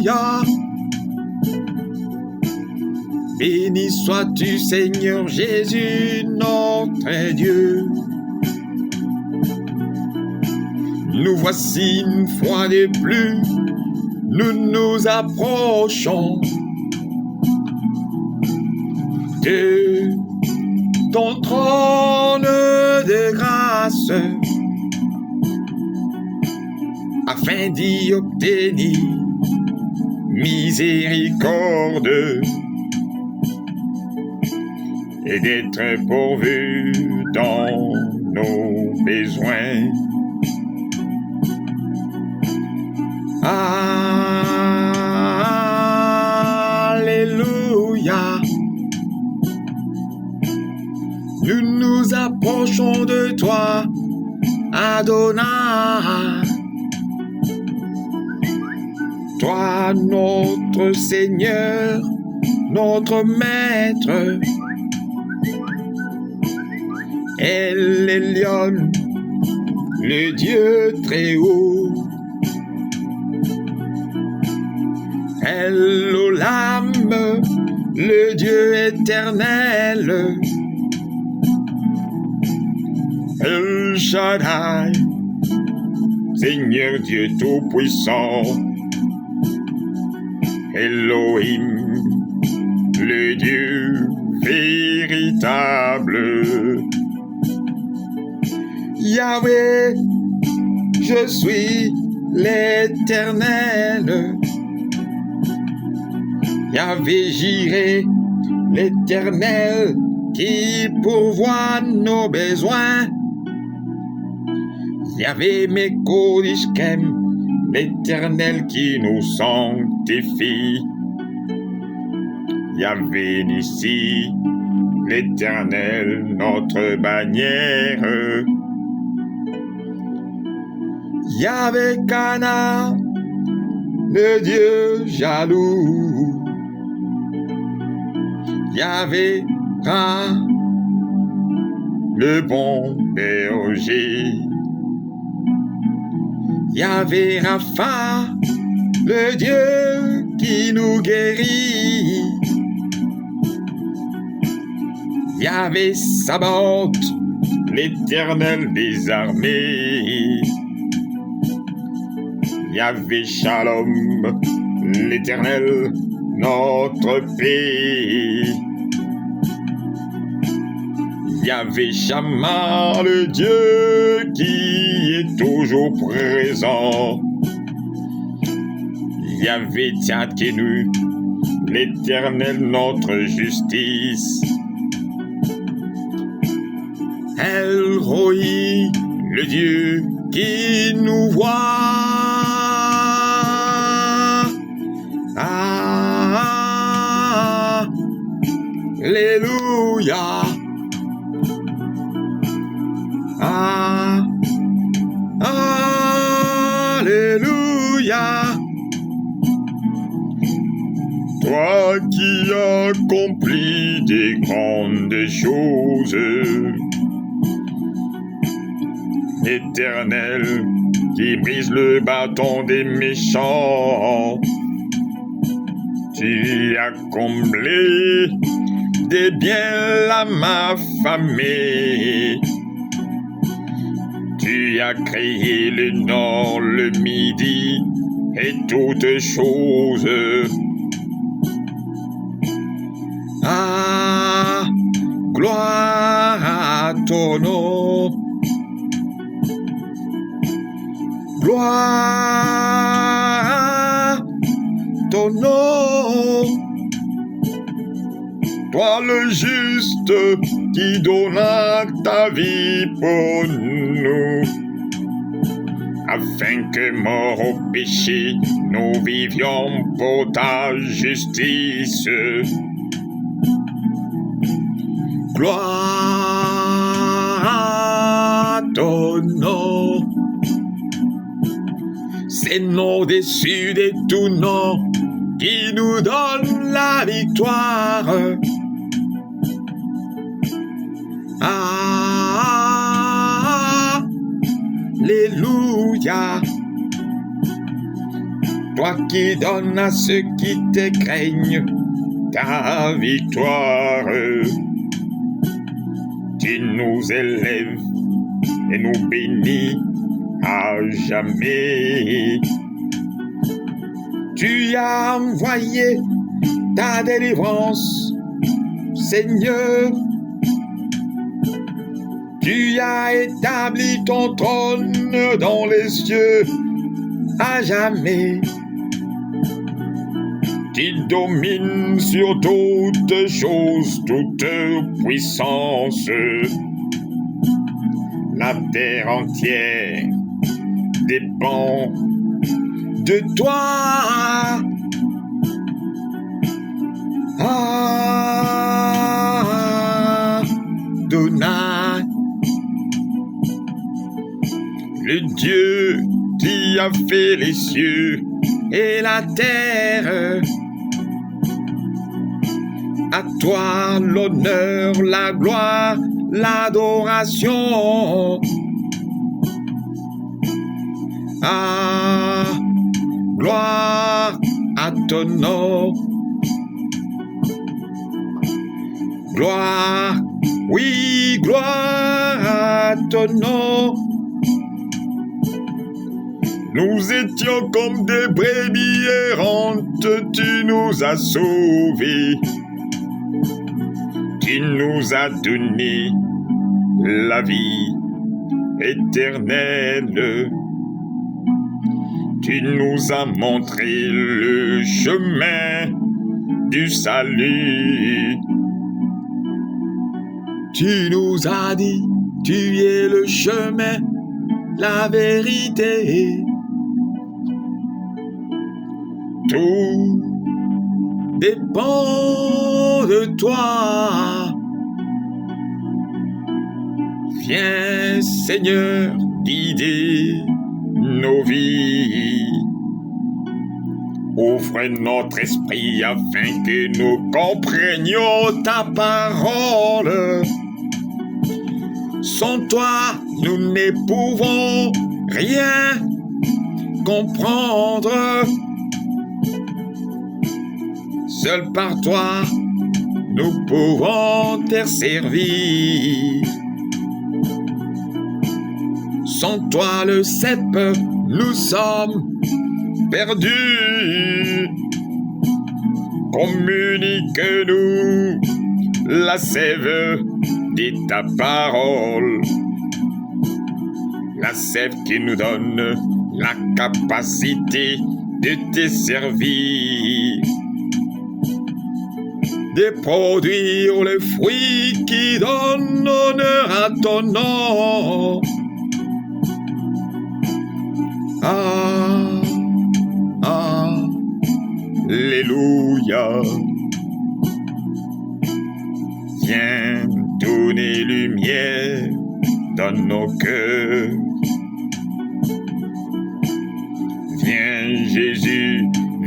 Alléluia. Béni sois-tu, Seigneur Jésus, notre Dieu. Nous voici une fois de plus, nous nous approchons de ton trône de grâce, afin d'y obtenir miséricorde et d'être pourvu dans nos besoins. Alléluia. Nous nous approchons de toi, Adonai. Toi, notre Seigneur, notre Maître, El Elyon, le Dieu très haut, El Olam, le Dieu éternel, El Shaddai, Seigneur Dieu tout-puissant, Elohim, le Dieu véritable. Yahweh, je suis l'Éternel. Yahvé, Jireh, l'Éternel qui pourvoit nos besoins. Yahvé, Mekodishkem, l'Éternel qui nous sanctifie. Yahvé, Nissi, l'Éternel, notre bannière. Yahvé, Kana, le Dieu jaloux. Yahvé, Ra, le bon berger. Yahvé, Rapha, le Dieu qui nous guérit. Yahvé, Sabaoth, l'Éternel des armées. Yahvé, Shalom, l'Éternel, notre paix. Yahvé, Shammah, le Dieu qui est toujours présent. Yahvé, Tzadkenu, l'Éternel, notre justice. El Roi, le Dieu qui nous voit. Alléluia. Alléluia. Toi qui accomplis des grandes choses, Éternel, qui brise le bâton des méchants, tu as comblé des biens l'âme affamée. Tu as créé le nord, le midi et toutes choses. Ah, gloire à ton nom. Gloire à ton nom. Toi le juste qui donna ta vie pour nous, afin que mort au péché, nous vivions pour ta justice. Gloire à ton nom. C'est nom au-dessus de tout nom qui nous donne la victoire. Alléluia. toi qui donnes à ceux qui te craignent ta victoire. Tu nous élèves et nous bénis à jamais. Tu as envoyé ta délivrance, Seigneur. Tu as établi ton trône dans les cieux à jamais. Tu domines sur toutes choses, toute puissance. La terre entière dépend de toi. Adonai, le Dieu qui a fait les cieux et la terre. À toi l'honneur, la gloire, l'adoration. Gloire à ton nom. Gloire, oui, gloire à ton nom. Nous étions comme des brebis errantes, tu nous as sauvés. Tu nous as donné la vie éternelle. Tu nous as montré le chemin du salut. Tu nous as dit, tu es le chemin, la vérité. Tout dépend de toi. Viens, Seigneur, guider nos vies. Ouvre notre esprit afin que nous comprenions ta parole. Sans toi, nous ne pouvons rien comprendre. Seul par toi, nous pouvons te servir. Sans toi, le cep, nous sommes perdus. Communique-nous la sève de ta parole. La sève qui nous donne la capacité de te servir. De produire le fruit qui donne honneur à ton nom. Alléluia. Viens donner lumière dans nos cœurs. Viens Jésus,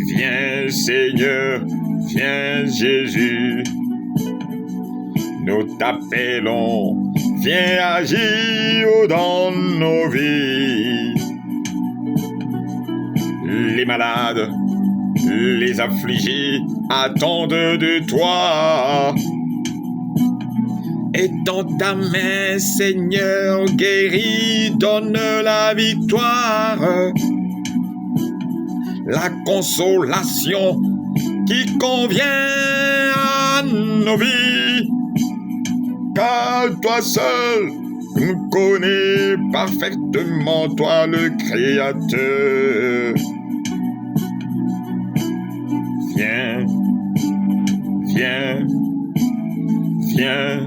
viens Seigneur, viens Jésus. Nous t'appelons, viens agir dans nos vies. Les malades, les affligés attendent de toi. Étends ta main, Seigneur, guéris, donne la victoire. La consolation qui convient à nos vies. Car toi seul nous connais parfaitement, toi le Créateur. Viens, viens, viens,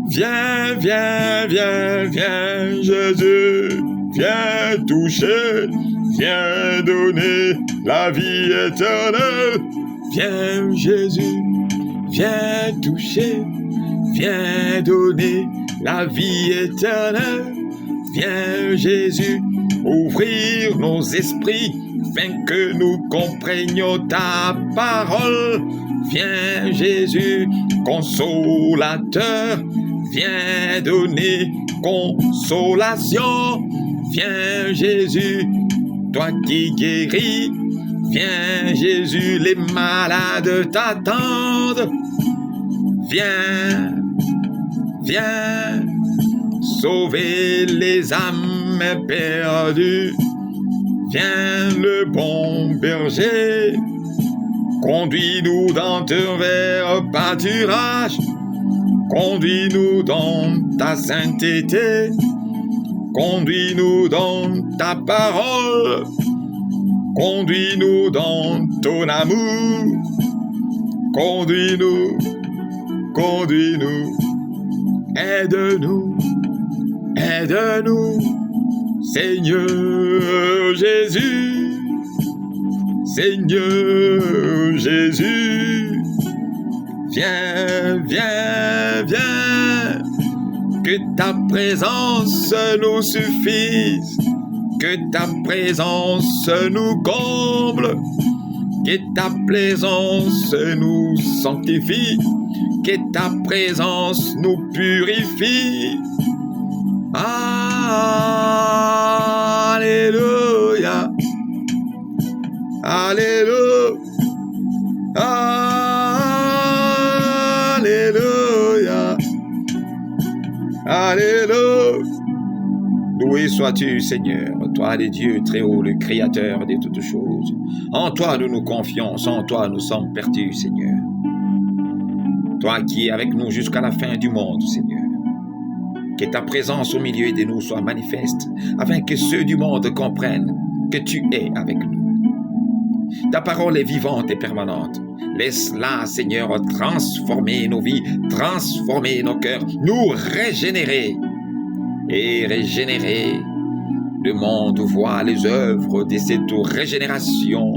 viens, viens, viens, viens, Jésus, viens toucher, viens donner la vie éternelle. Viens Jésus, viens toucher, viens donner la vie éternelle. Viens Jésus, ouvrir nos esprits afin que nous comprenions ta parole. Viens Jésus, consolateur, viens donner consolation. Viens Jésus, toi qui guéris. Viens Jésus, les malades t'attendent. Viens, viens, sauver les âmes perdues. Viens le bon berger, conduis-nous dans ton vert pâturage. Conduis-nous dans ta sainteté, conduis-nous dans ta parole, conduis-nous dans ton amour, conduis-nous, conduis-nous, aide-nous, aide-nous, Seigneur Jésus, Seigneur Jésus. Viens, viens, viens, que ta présence nous suffise, que ta présence nous comble, que ta présence nous sanctifie, que ta présence nous purifie. Alléluia, Alléluia, Alléluia, Alléluia. Loué sois-tu, Seigneur, toi le Dieu très haut, le Créateur de toutes choses. En toi nous nous confions, en toi nous sommes perdus, Seigneur. Toi qui es avec nous jusqu'à la fin du monde, Seigneur. Que ta présence au milieu de nous soit manifeste, afin que ceux du monde comprennent que tu es avec nous. Ta parole est vivante et permanente. Laisse-la, Seigneur, transformer nos vies, transformer nos cœurs, nous régénérer et régénérer. Le monde voit les œuvres de cette régénération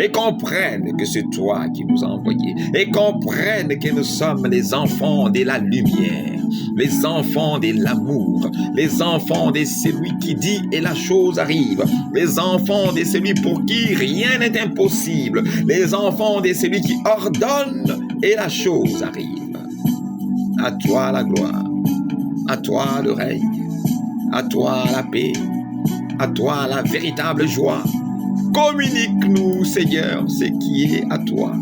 et comprenne que c'est toi qui nous as envoyés et comprenne que nous sommes les enfants de la lumière, les enfants de l'amour, les enfants de celui qui dit et la chose arrive, les enfants de celui pour qui rien n'est impossible, les enfants de celui qui ordonne et la chose arrive. À toi la gloire, à toi le règne, à toi la paix, à toi la véritable joie. Communique-nous, Seigneur, ce qui est à toi.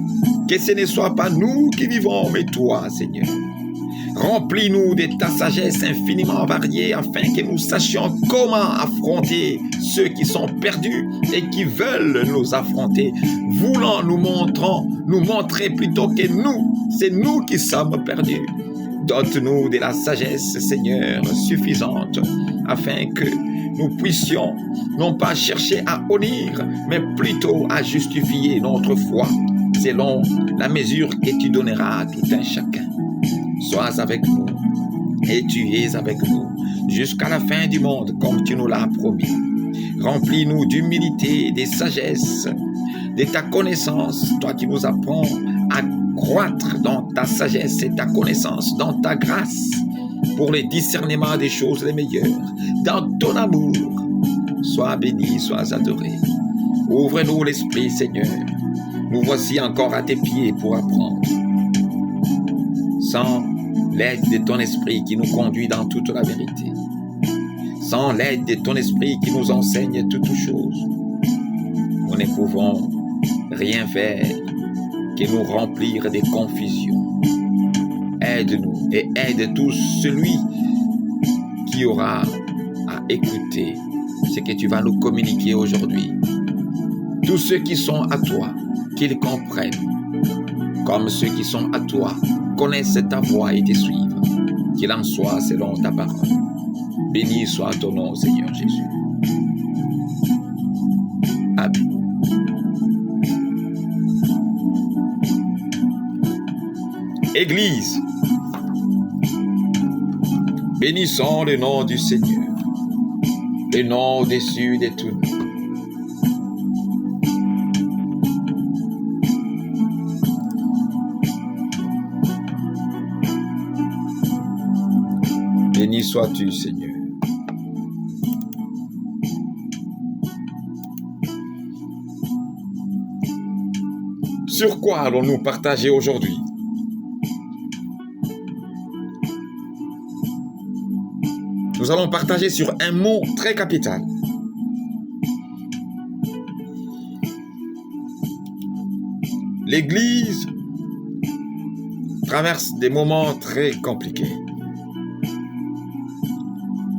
Que ce ne soit pas nous qui vivons, mais toi, Seigneur. Remplis-nous de ta sagesse infiniment variée afin que nous sachions comment affronter ceux qui sont perdus et qui veulent nous affronter, voulant nous montrer plutôt que nous, c'est nous qui sommes perdus. Dote-nous de la sagesse, Seigneur, suffisante afin que nous puissions non pas chercher à honnir, mais plutôt à justifier notre foi selon la mesure que tu donneras à tout un chacun. Sois avec nous et tu es avec nous jusqu'à la fin du monde comme tu nous l'as promis. Remplis-nous d'humilité, de sagesse, de ta connaissance, toi qui nous apprends à croître dans ta sagesse et ta connaissance, dans ta grâce, pour le discernement des choses les meilleures, dans ton amour. Sois béni, sois adoré. Ouvre-nous l'esprit, Seigneur. Nous voici encore à tes pieds pour apprendre. Sans l'aide de ton esprit qui nous conduit dans toute la vérité, sans l'aide de ton esprit qui nous enseigne toutes choses, nous ne pouvons rien faire que nous remplir de confusion. Aide-nous et aide tout celui qui aura à écouter ce que tu vas nous communiquer aujourd'hui. Tous ceux qui sont à toi, qu'ils comprennent, comme ceux qui sont à toi, connaissent ta voix et te suivent. Qu'il en soit selon ta parole. Béni soit ton nom, Seigneur Jésus. Amen. Église, bénissons le nom du Seigneur, le nom au-dessus de tout nom. Béni sois-tu, Seigneur. Sur quoi allons-nous partager aujourd'hui? Nous allons partager sur un mot très capital. l'Église traverse des moments très compliqués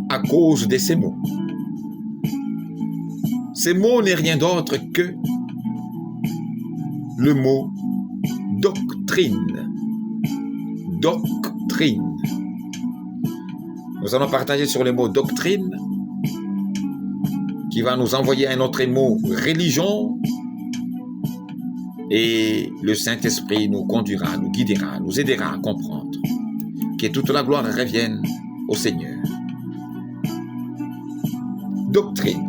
à cause de ces mots. Ces mots n'est rien d'autre que le mot doctrine. Doctrine. Nous allons partager sur le mot doctrine qui va nous envoyer un autre mot religion et le Saint-Esprit nous conduira, nous guidera, nous aidera à comprendre que toute la gloire revienne au Seigneur. Doctrine.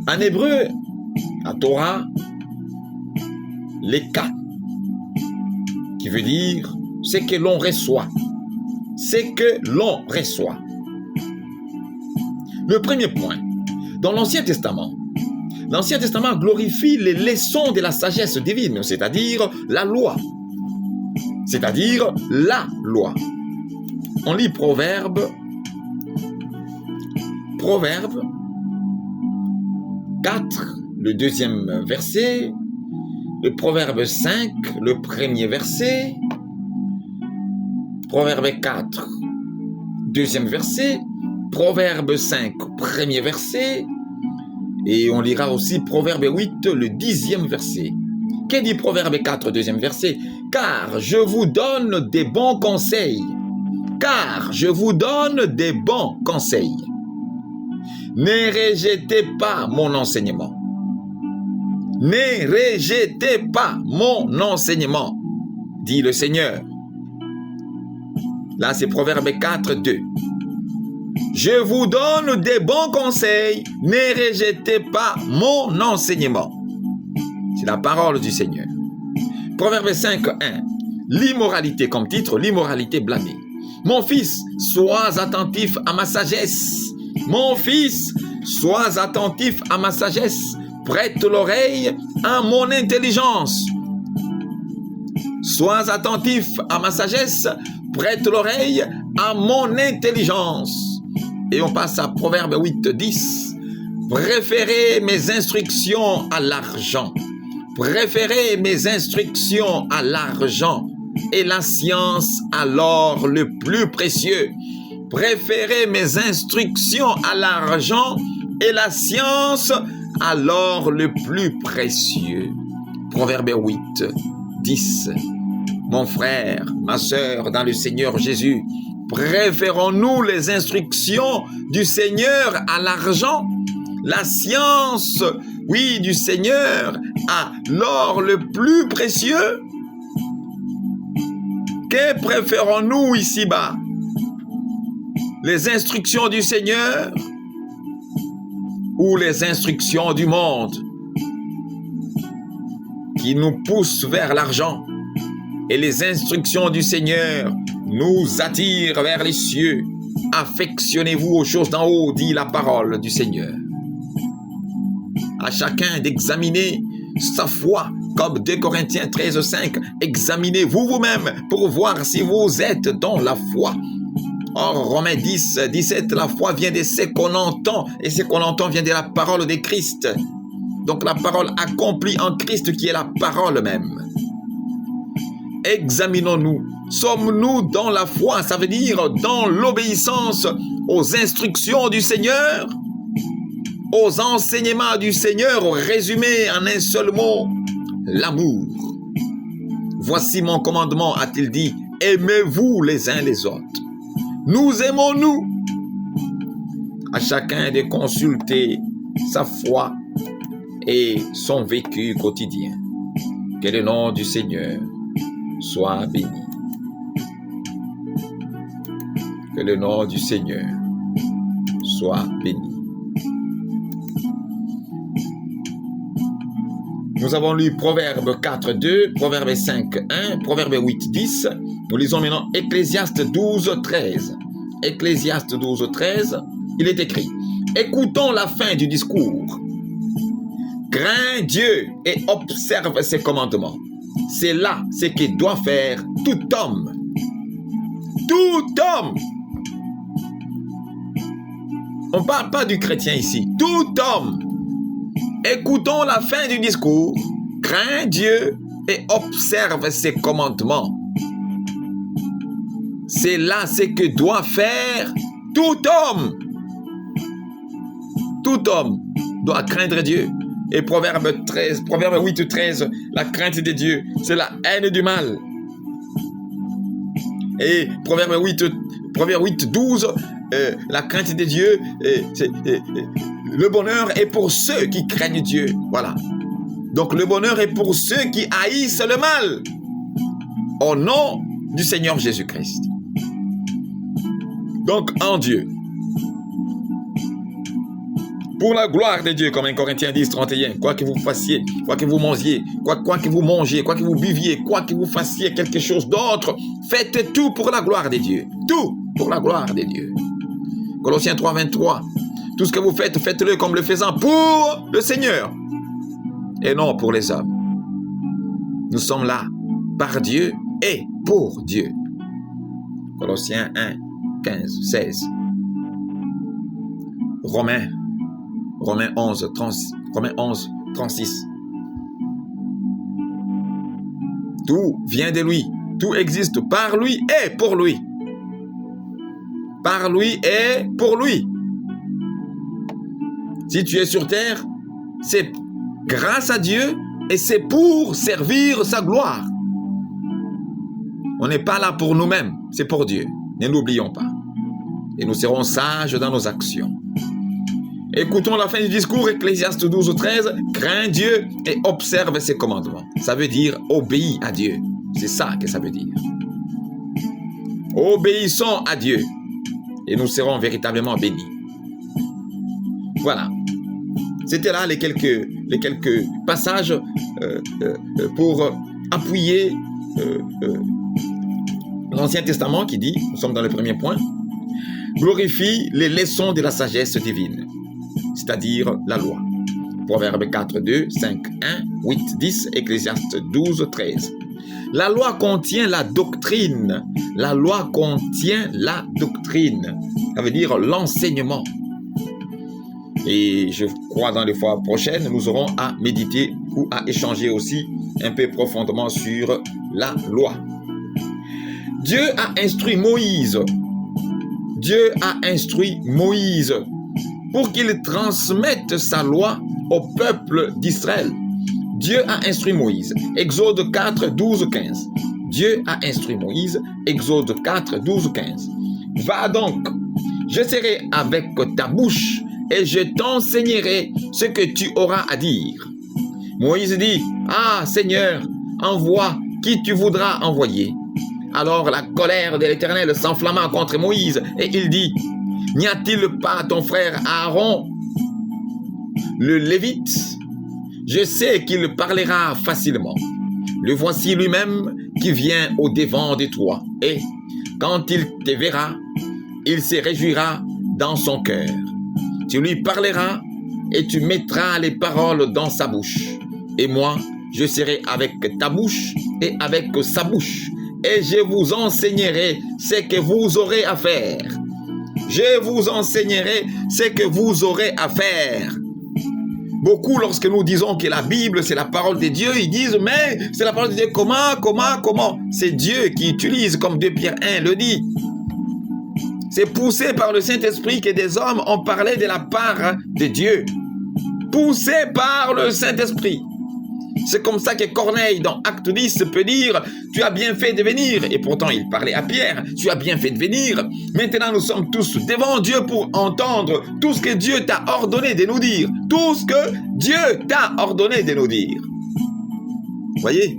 En hébreu, la Torah, les cas, qui veut dire ce que l'on reçoit. Ce que l'on reçoit. Le premier point, dans l'Ancien Testament glorifie les leçons de la sagesse divine, c'est-à-dire la loi. C'est-à-dire la loi. On lit Proverbe 4, le deuxième verset, le Proverbe 5, le premier verset, Proverbe 4, deuxième verset, Proverbe 5, premier verset, et on lira aussi Proverbe 8, le 10e verset. Que dit Proverbe 4, deuxième verset? Car je vous donne des bons conseils. Car je vous donne des bons conseils. Ne rejetez pas mon enseignement. Ne rejetez pas mon enseignement, dit le Seigneur. Là, c'est Proverbe 4, 2. Je vous donne des bons conseils, ne rejetez pas mon enseignement. C'est la parole du Seigneur. Proverbe 5, 1. L'immoralité, comme titre, l'immoralité blâmée. Mon fils, sois attentif à ma sagesse. Mon fils, sois attentif à ma sagesse. Prête l'oreille à mon intelligence. Sois attentif à ma sagesse. Prête l'oreille à mon intelligence. Et on passe à Proverbe 8, 10. Préférez mes instructions à l'argent. Préférez mes instructions à l'argent et la science à l'or le plus précieux. Préférez mes instructions à l'argent et la science à l'or le plus précieux. Proverbe 8, 10. Mon frère, ma sœur, dans le Seigneur Jésus, préférons-nous les instructions du Seigneur à l'argent, la science, oui, du Seigneur à l'or le plus précieux? Que préférons-nous ici-bas? Les instructions du Seigneur ou les instructions du monde qui nous poussent vers l'argent? Et les instructions du Seigneur nous attirent vers les cieux. Affectionnez-vous aux choses d'en haut, dit la parole du Seigneur. À chacun d'examiner sa foi, comme 2 Corinthiens 13, 5. Examinez-vous vous-même pour voir si vous êtes dans la foi. Or, Romains 10, 17, la foi vient de ce qu'on entend, et ce qu'on entend vient de la parole de Christ. Donc la parole accomplie en Christ qui est la parole même. Examinons-nous. Sommes-nous dans la foi, ça veut dire dans l'obéissance aux instructions du Seigneur, aux enseignements du Seigneur, résumé en un seul mot, l'amour. Voici mon commandement, a-t-il dit, aimez-vous les uns les autres. Nous aimons-nous. À chacun de consulter sa foi et son vécu quotidien. Que le nom du Seigneur soit béni. Que le nom du Seigneur soit béni. Nous avons lu Proverbe 4, 2, Proverbe 5, 1, Proverbe 8, 10. Nous lisons maintenant Ecclésiaste 12, 13. Ecclésiaste 12, 13, il est écrit: écoutons la fin du discours. Crains Dieu et observe ses commandements. C'est là ce que doit faire tout homme. Tout homme. On ne parle pas du chrétien ici. Tout homme. Écoutons la fin du discours. crains Dieu et observe ses commandements. C'est là ce que doit faire tout homme. Tout homme doit craindre Dieu. Et Proverbe 8, 13, la crainte de Dieu, c'est la haine du mal. Et Proverbe 8, 12, la crainte de Dieu, le bonheur est pour ceux qui craignent Dieu. Voilà. Donc le bonheur est pour ceux qui haïssent le mal. Au nom du Seigneur Jésus-Christ. Donc en Dieu. Pour la gloire de Dieu, comme 1 Corinthiens 10, 31, quoi que vous fassiez, quoi que vous mangiez, quoi que vous mangiez, quoi que vous buviez, quoi que vous fassiez quelque chose d'autre, faites tout pour la gloire de Dieu. Tout pour la gloire de Dieu. Colossiens 3, 23, tout ce que vous faites, faites-le comme le faisant pour le Seigneur et non pour les hommes. Nous sommes là par Dieu et pour Dieu. Colossiens 1, 15, 16. Romains 11, 36. Tout vient de lui. Tout existe par lui et pour lui. Par lui et pour lui. Si tu es sur terre, c'est grâce à Dieu et c'est pour servir sa gloire. On n'est pas là pour nous-mêmes, c'est pour Dieu. Ne l'oublions pas. Et nous serons sages dans nos actions. Écoutons la fin du discours, Ecclésiaste 12, 13. Crains Dieu et observe ses commandements. Ça veut dire obéis à Dieu. C'est ça que ça veut dire. Obéissons à Dieu et nous serons véritablement bénis. Voilà. C'était là les quelques passages pour appuyer l'Ancien Testament qui dit, nous sommes dans le premier point, glorifie les leçons de la sagesse divine, c'est-à-dire la loi. Proverbe 4, 2, 5, 1, 8, 10, Ecclésiaste 12, 13. La loi contient la doctrine. La loi contient la doctrine. Ça veut dire l'enseignement. Et je crois dans les fois prochaines, nous aurons à méditer ou à échanger aussi un peu profondément sur la loi. Dieu a instruit Moïse. Dieu a instruit Moïse pour qu'il transmette sa loi au peuple d'Israël. Dieu a instruit Moïse. Exode 4, 12, 15. Dieu a instruit Moïse. Exode 4, 12, 15. Va donc, je serai avec ta bouche et je t'enseignerai ce que tu auras à dire. Moïse dit, ah Seigneur, envoie qui tu voudras envoyer. Alors la colère de l'Éternel s'enflamma contre Moïse et il dit, n'y a-t-il pas ton frère Aaron, le Lévite? Je sais qu'il parlera facilement. Le voici lui-même qui vient au-devant de toi. Et quand il te verra, il se réjouira dans son cœur. Tu lui parleras et tu mettras les paroles dans sa bouche. Et moi, je serai avec ta bouche et avec sa bouche. Et je vous enseignerai ce que vous aurez à faire. Je vous enseignerai ce que vous aurez à faire. Beaucoup, lorsque nous disons que la Bible, c'est la parole de Dieu, ils disent, mais c'est la parole de Dieu, comment? C'est Dieu qui utilise, comme 2 Pierre 1 le dit. C'est poussé par le Saint-Esprit que des hommes ont parlé de la part de Dieu. Poussé par le Saint-Esprit. C'est comme ça que Corneille, dans Acte 10, peut dire, tu as bien fait de venir. Et pourtant, il parlait à Pierre, tu as bien fait de venir. Maintenant, nous sommes tous devant Dieu pour entendre tout ce que Dieu t'a ordonné de nous dire. Tout ce que Dieu t'a ordonné de nous dire. Voyez?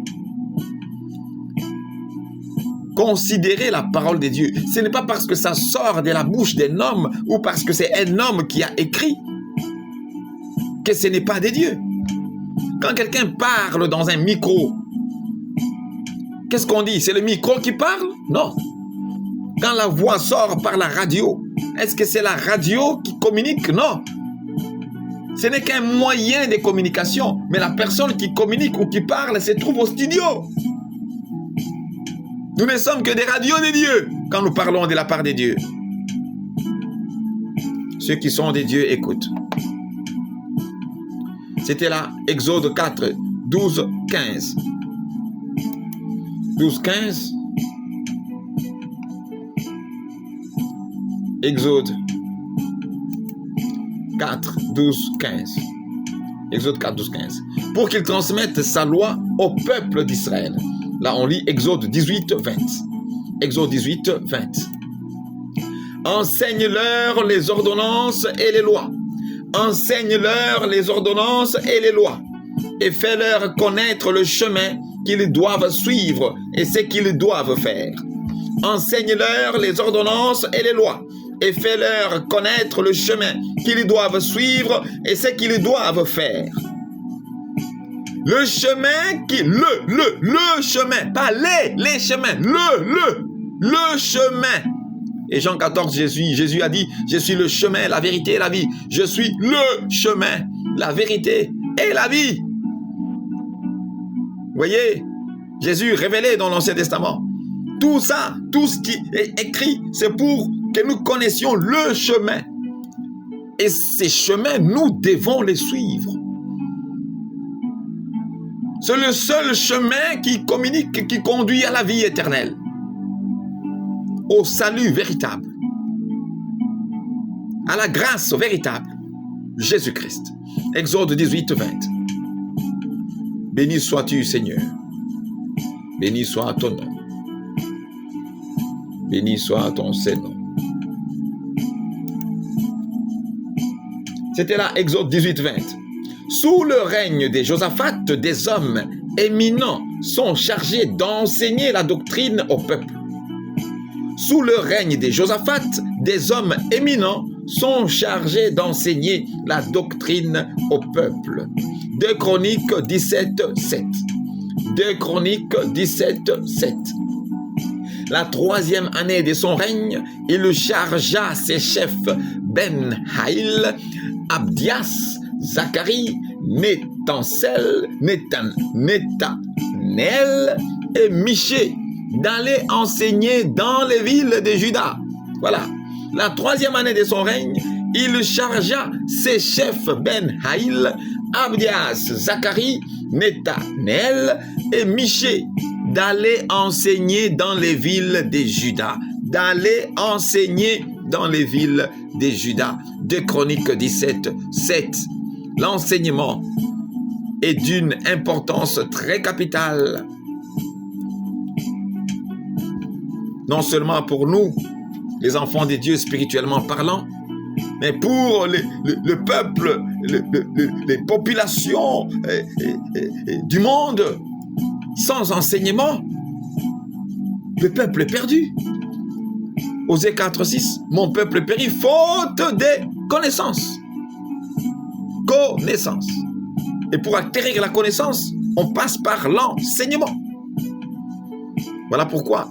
Considérez la parole de Dieu. Ce n'est pas parce que ça sort de la bouche d'un homme ou parce que c'est un homme qui a écrit que ce n'est pas de Dieu. Quand quelqu'un parle dans un micro, qu'est-ce qu'on dit? C'est le micro qui parle? Non. Quand la voix sort par la radio, est-ce que c'est la radio qui communique? Non. Ce n'est qu'un moyen de communication, mais la personne qui communique ou qui parle se trouve au studio. Nous ne sommes que des radios de Dieu quand nous parlons de la part de Dieu. Ceux qui sont des dieux écoutent. C'était là, Exode 4, 12, 15. 12, 15. Exode 4, 12, 15. Exode 4, 12, 15. Pour qu'il transmette sa loi au peuple d'Israël. Là, on lit Exode 18, 20. Exode 18, 20. Enseigne-leur les ordonnances et les lois. Enseigne-leur les ordonnances et les lois. Et fais-leur connaître le chemin qu'ils doivent suivre et ce qu'ils doivent faire. Enseigne-leur les ordonnances et les lois. Et fais-leur connaître le chemin qu'ils doivent suivre et ce qu'ils doivent faire. Le chemin le chemin, pas les chemins, le chemin. Et Jean 14, Jésus a dit, je suis le chemin, la vérité et la vie. Je suis le chemin, la vérité et la vie. Vous voyez, Jésus révélé dans l'Ancien Testament. Tout ça, tout ce qui est écrit, c'est pour que nous connaissions le chemin. Et ces chemins, nous devons les suivre. C'est le seul chemin qui communique, qui conduit à la vie éternelle. Au salut véritable. À la grâce véritable. Jésus-Christ. Exode 18, 20. Béni sois-tu, Seigneur. Béni soit ton nom. Béni soit ton Saint-Nom. C'était là, Exode 18, 20. Sous le règne des Josaphat, des hommes éminents sont chargés d'enseigner la doctrine au peuple. Sous le règne des Josaphat, des hommes éminents sont chargés d'enseigner la doctrine au peuple. 2 Chroniques 17, 7. 2 Chroniques 17, 7. La 3e année de son règne, il chargea ses chefs Ben-Haïl, Abdias, Zacharie, Nethanel et Miché d'aller enseigner dans les villes de Juda. Voilà. La 3e année de son règne, il chargea ses chefs Ben-Haïl, Abdias, Zacharie, Nethanel et Miché d'aller enseigner dans les villes de Juda. D'aller enseigner dans les villes de Juda. 2 Chroniques 17, 7. L'enseignement est d'une importance très capitale. Non seulement pour nous, les enfants de Dieu spirituellement parlant, mais pour le peuple, les populations du monde. Sans enseignement, le peuple est perdu. Osée 4, 6, mon peuple périt faute de connaissances. Connaissance. Et pour acquérir la connaissance, on passe par l'enseignement. Voilà pourquoi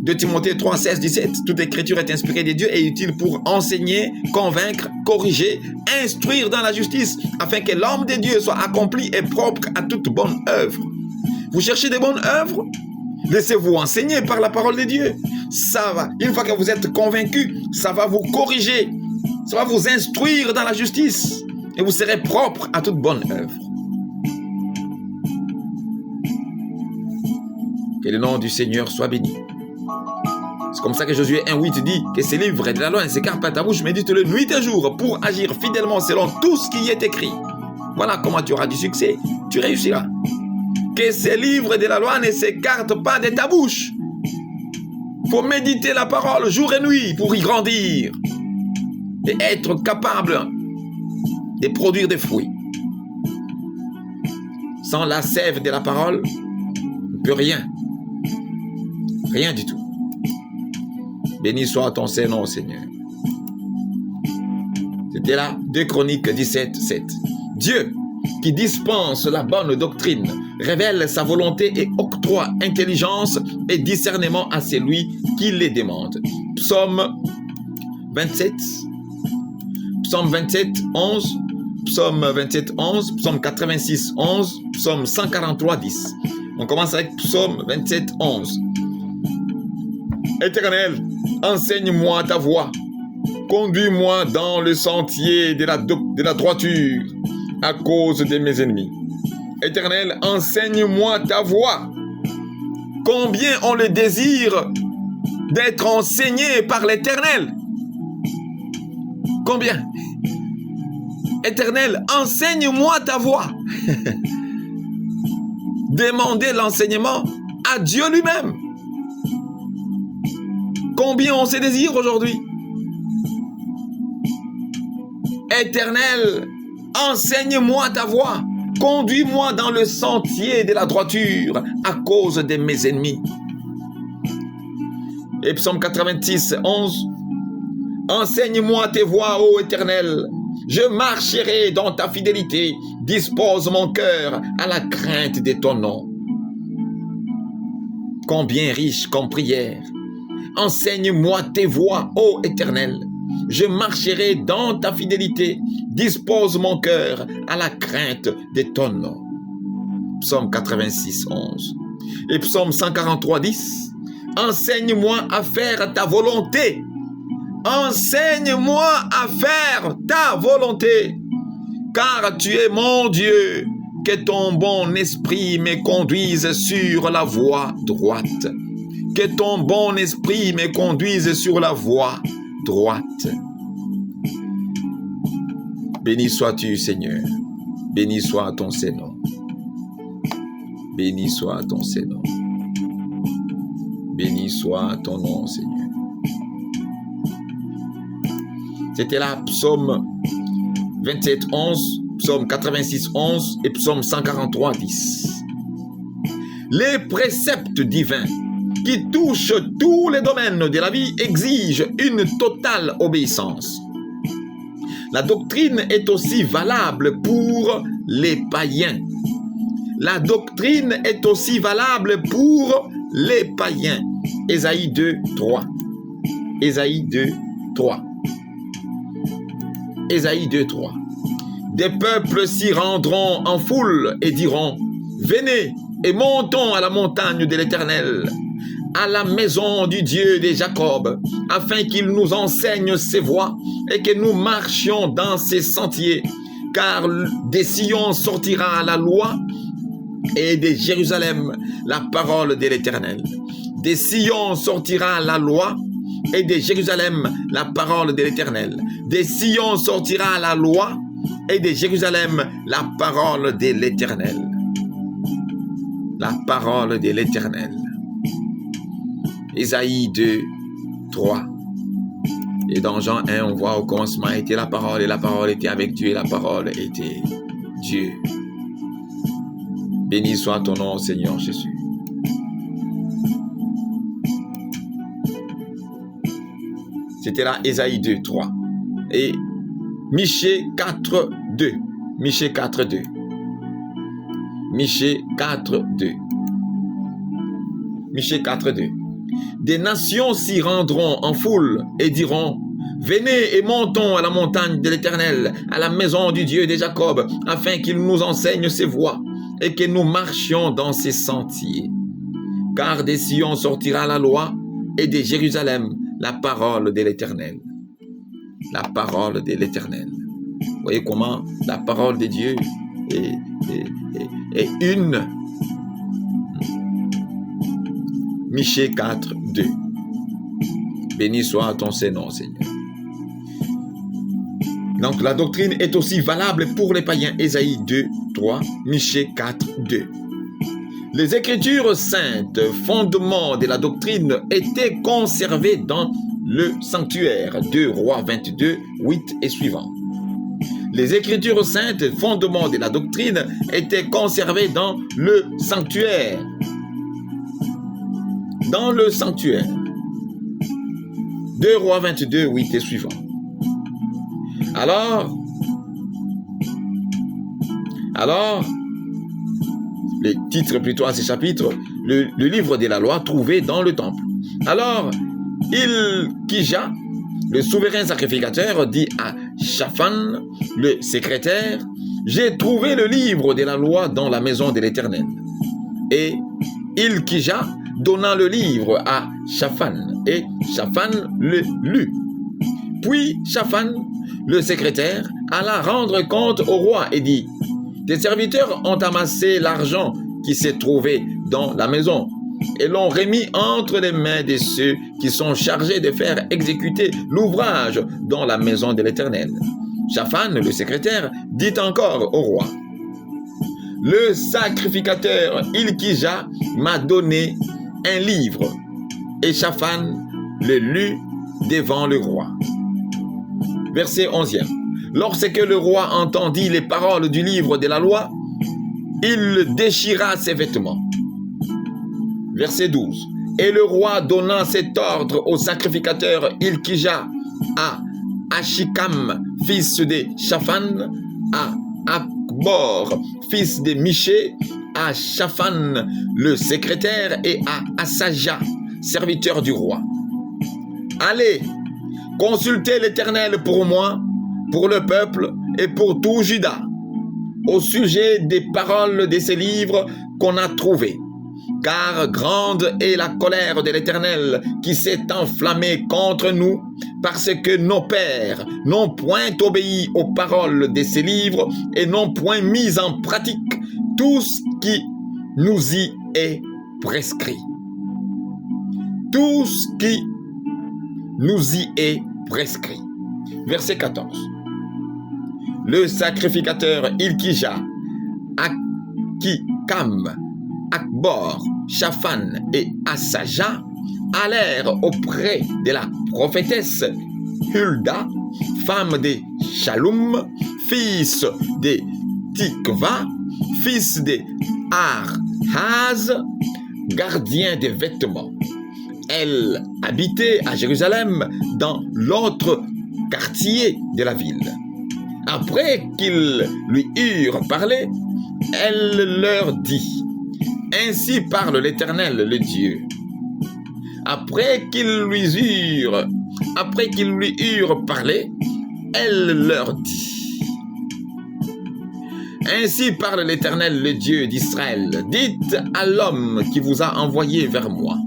2 Timothée 3, 16, 17, toute écriture est inspirée de Dieu et utile pour enseigner, convaincre, corriger, instruire dans la justice, afin que l'homme de Dieu soit accompli et propre à toute bonne œuvre. Vous cherchez des bonnes œuvres? Laissez-vous enseigner par la parole de Dieu. Ça va, une fois que vous êtes convaincu, ça va vous corriger, ça va vous instruire dans la justice et vous serez propre à toute bonne œuvre. Que le nom du Seigneur soit béni. C'est comme ça que Josué 1,8 dit que ces livres de la loi ne s'écartent pas de ta bouche, médite-le nuit et jour pour agir fidèlement selon tout ce qui y est écrit. Voilà comment tu auras du succès, tu réussiras. Que ces livres de la loi ne s'écartent pas de ta bouche. Il faut méditer la parole jour et nuit pour y grandir et être capable de produire des fruits. Sans la sève de la parole, on ne peut rien. Rien du tout. Béni soit ton Saint-Nom, Seigneur. C'était là 2 Chroniques 17, 7. Dieu, qui dispense la bonne doctrine, révèle sa volonté et octroie intelligence et discernement à celui qui les demande. Psaume 27, Psaume 27, 11, Psaume 27, 11, Psaume 86, 11, Psaume 143, 10. On commence avec Psaume 27, 11. Éternel, enseigne-moi ta voie. Conduis-moi dans le sentier de la droiture à cause de mes ennemis. Éternel, enseigne-moi ta voie. Combien ont le désir d'être enseigné par l'Éternel? Combien? Éternel, enseigne-moi ta voie. Demandez l'enseignement à Dieu lui-même. Combien ont ce désir aujourd'hui? Éternel, enseigne-moi ta voie. Conduis-moi dans le sentier de la droiture à cause de mes ennemis. Et psaume 86, 11. Enseigne-moi tes voies, ô Éternel. Je marcherai dans ta fidélité. Dispose mon cœur à la crainte de ton nom. Combien riche comme prière. Enseigne-moi tes voies, ô Éternel. Je marcherai dans ta fidélité. Dispose mon cœur à la crainte de ton nom. Psaume 86, 11. Et psaume 143, 10. Enseigne-moi à faire ta volonté. Enseigne-moi à faire ta volonté. Car tu es mon Dieu. Que ton bon esprit me conduise sur la voie droite. Que ton bon esprit me conduise sur la voie droite. Béni sois-tu, Seigneur. Béni soit ton Saint-Nom. Béni soit ton Saint-Nom. Béni soit ton nom, Seigneur. C'était là, psaume 27, 11, psaume 86, 11 et psaume 143, 10. Les préceptes divins qui touchent tous les domaines de la vie exigent une totale obéissance. La doctrine est aussi valable pour les païens. La doctrine est aussi valable pour les païens. Ésaïe 2, 3. Ésaïe 2, 3. Ésaïe 2, 3. Des peuples s'y rendront en foule et diront, venez et montons à la montagne de l'Éternel, à la maison du Dieu de Jacob, afin qu'il nous enseigne ses voies et que nous marchions dans ses sentiers. Car des Sion sortira la loi et de Jérusalem la parole de l'Éternel. Des Sion sortira la loi et de Jérusalem la parole de l'Éternel. Des Sion sortira la loi et de Jérusalem la parole de l'Éternel. La parole de l'Éternel. Ésaïe 2, 3. Et dans Jean 1, on voit au commencement était la parole, et la parole était avec Dieu, et la parole était Dieu. Béni soit ton nom, Seigneur Jésus. C'était là Ésaïe 2, 3. Et Michée 4, 2. Michée 4, 2. Michée 4, 2. Michée 4, 2. Des nations s'y rendront en foule et diront, venez et montons à la montagne de l'Éternel, à la maison du Dieu de Jacob, afin qu'il nous enseigne ses voies et que nous marchions dans ses sentiers. Car des Sion sortira la loi et de Jérusalem la parole de l'Éternel. La parole de l'Éternel. Vous voyez comment la parole de Dieu est une. Michée 4, 2. Béni soit ton Saint-Nom, Seigneur. Donc la doctrine est aussi valable pour les païens. Ésaïe 2, 3. Michée 4, 2. Les Écritures saintes, fondement de la doctrine, étaient conservées dans le sanctuaire. 2 Rois 22, 8 et suivant. Les Écritures saintes, fondement de la doctrine, étaient conservées dans le sanctuaire. Dans le sanctuaire. 2 Rois 22, 8 et suivant. Alors, le titre plutôt à ces chapitres, le livre de la loi trouvé dans le temple. Alors, Hilkija, le souverain sacrificateur, dit à Shaphan, le secrétaire, j'ai trouvé le livre de la loi dans la maison de l'Éternel. Et Hilkija donna le livre à Shaphan, et Shaphan le lut. Puis Shaphan, le secrétaire, alla rendre compte au roi et dit, Tes serviteurs ont amassé l'argent qui s'est trouvé dans la maison et l'ont remis entre les mains de ceux qui sont chargés de faire exécuter l'ouvrage dans la maison de l'Éternel. Shaphan, le secrétaire, dit encore au roi: le sacrificateur Hilkija m'a donné un livre. Et Shaphan le lut devant le roi. Verset 11e. Lorsque le roi entendit les paroles du livre de la loi, il déchira ses vêtements. Verset 12. Et le roi donna cet ordre au sacrificateur Hilkija, à Achikam, fils de Shaphan, à Akbor, fils de Miché, à Shaphan, le secrétaire, et à Asaja, serviteur du roi. Allez, consultez l'Éternel pour moi, pour le peuple et pour tout Juda, au sujet des paroles de ces livres qu'on a trouvés. Car grande est la colère de l'Éternel qui s'est enflammée contre nous, parce que nos pères n'ont point obéi aux paroles de ces livres et n'ont point mis en pratique tout ce qui nous y est prescrit. Tout ce qui nous y est prescrit. Verset 14. Le sacrificateur Hilkija, Achikam, Akbor, Shaphan et Asaja allèrent auprès de la prophétesse Hulda, femme de Shallum, fils de Tikva, fils de Arhaz, gardien des vêtements. Elle habitait à Jérusalem, dans l'autre quartier de la ville. Après qu'ils lui eurent parlé, elle leur dit: ainsi parle l'Éternel, le Dieu. Après qu'ils lui eurent parlé, elle leur dit: ainsi parle l'Éternel, le Dieu d'Israël. Dites à l'homme qui vous a envoyé vers moi: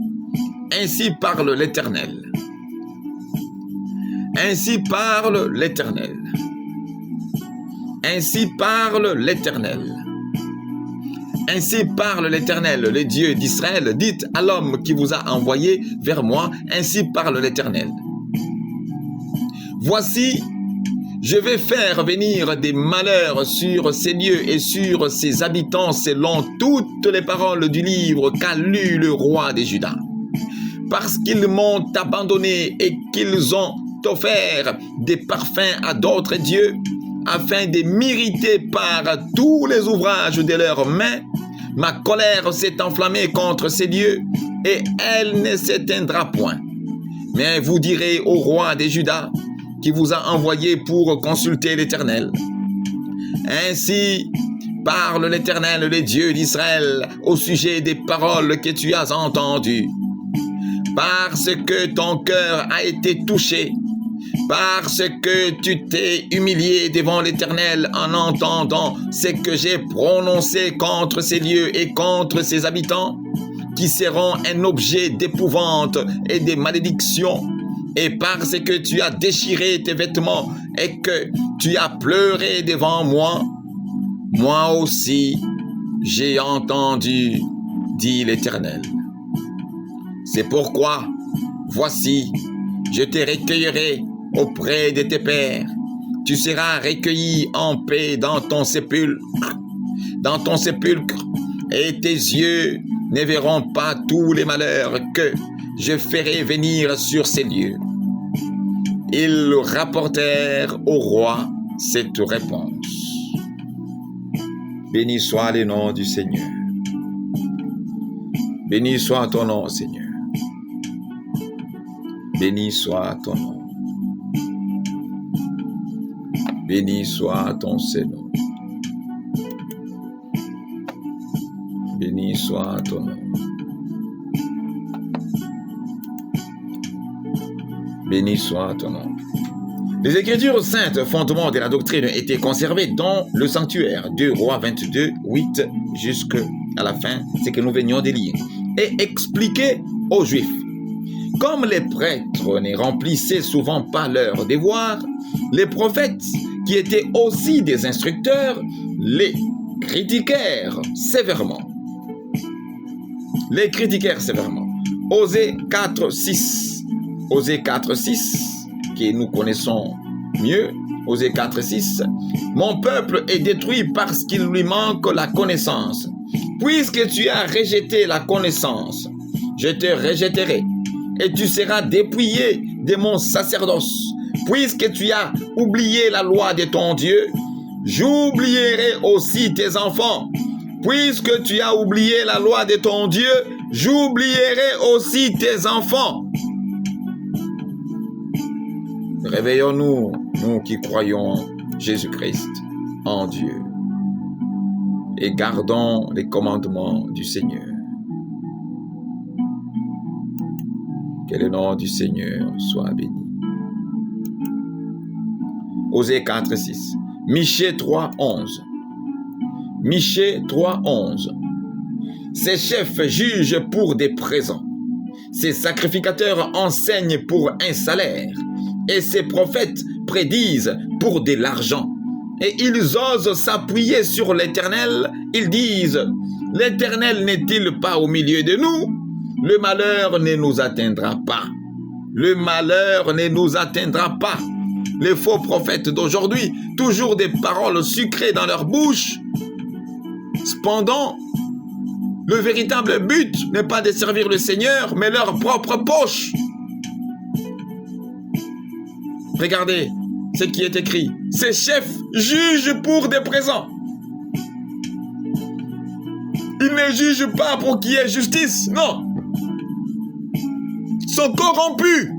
ainsi parle l'Éternel. Ainsi parle l'Éternel. Ainsi parle l'Éternel. Ainsi parle l'Éternel, le Dieu d'Israël. Dites à l'homme qui vous a envoyé vers moi: ainsi parle l'Éternel. Voici, je vais faire venir des malheurs sur ces lieux et sur ses habitants selon toutes les paroles du livre qu'a lu le roi de Juda. Parce qu'ils m'ont abandonné et qu'ils ont offert des parfums à d'autres dieux, afin de m'irriter par tous les ouvrages de leurs mains, ma colère s'est enflammée contre ces lieux, et elle ne s'éteindra point. Mais vous direz au roi de Juda, qui vous a envoyé pour consulter l'Éternel: ainsi parle l'Éternel, le Dieu d'Israël, au sujet des paroles que tu as entendues. Parce que ton cœur a été touché, parce que tu t'es humilié devant l'Éternel en entendant ce que j'ai prononcé contre ces lieux et contre ses habitants, qui seront un objet d'épouvante et de malédiction, et parce que tu as déchiré tes vêtements et que tu as pleuré devant moi, moi aussi j'ai entendu, dit l'Éternel. C'est pourquoi, voici, je te recueillerai auprès de tes pères. Tu seras recueilli en paix dans ton sépulcre, et tes yeux ne verront pas tous les malheurs que je ferai venir sur ces lieux. Ils rapportèrent au roi cette réponse. Béni soit le nom du Seigneur. Béni soit ton nom, Seigneur. Béni soit ton nom. Béni soit ton Seigneur. Béni soit ton nom. Béni soit ton nom. Les Écritures saintes, fondements de la doctrine, étaient conservées dans le sanctuaire. 2 Rois 22, 8, jusqu'à la fin, ce que nous venions de lire, et expliquées aux Juifs. Comme les prêtres ne remplissaient souvent pas leur devoir, les prophètes, qui étaient aussi des instructeurs, les critiquèrent sévèrement. Les critiquèrent sévèrement. Osée 4:6. Osée 4:6, que nous connaissons mieux. Osée 4:6. Mon peuple est détruit parce qu'il lui manque la connaissance. Puisque tu as rejeté la connaissance, je te rejetterai et tu seras dépouillé de mon sacerdoce. Puisque tu as oublié la loi de ton Dieu, j'oublierai aussi tes enfants. Puisque tu as oublié la loi de ton Dieu, j'oublierai aussi tes enfants. Réveillons-nous, nous qui croyons en Jésus-Christ, en Dieu, et gardons les commandements du Seigneur. Que le nom du Seigneur soit béni. Osée 4:6. Michée 3:11. Michée 3:11. Ses chefs jugent pour des présents. Ses sacrificateurs enseignent pour un salaire. Et ses prophètes prédisent pour de l'argent. Et ils osent s'appuyer sur l'Éternel. Ils disent, l'Éternel n'est-il pas au milieu de nous? Le malheur ne nous atteindra pas. Le malheur ne nous atteindra pas. Les faux prophètes d'aujourd'hui, toujours des paroles sucrées dans leur bouche. Cependant, le véritable but n'est pas de servir le Seigneur, mais leur propre poche. Regardez ce qui est écrit. Ces chefs jugent pour des présents. Ils ne jugent pas pour qu'il y ait justice, non. Ils sont corrompus.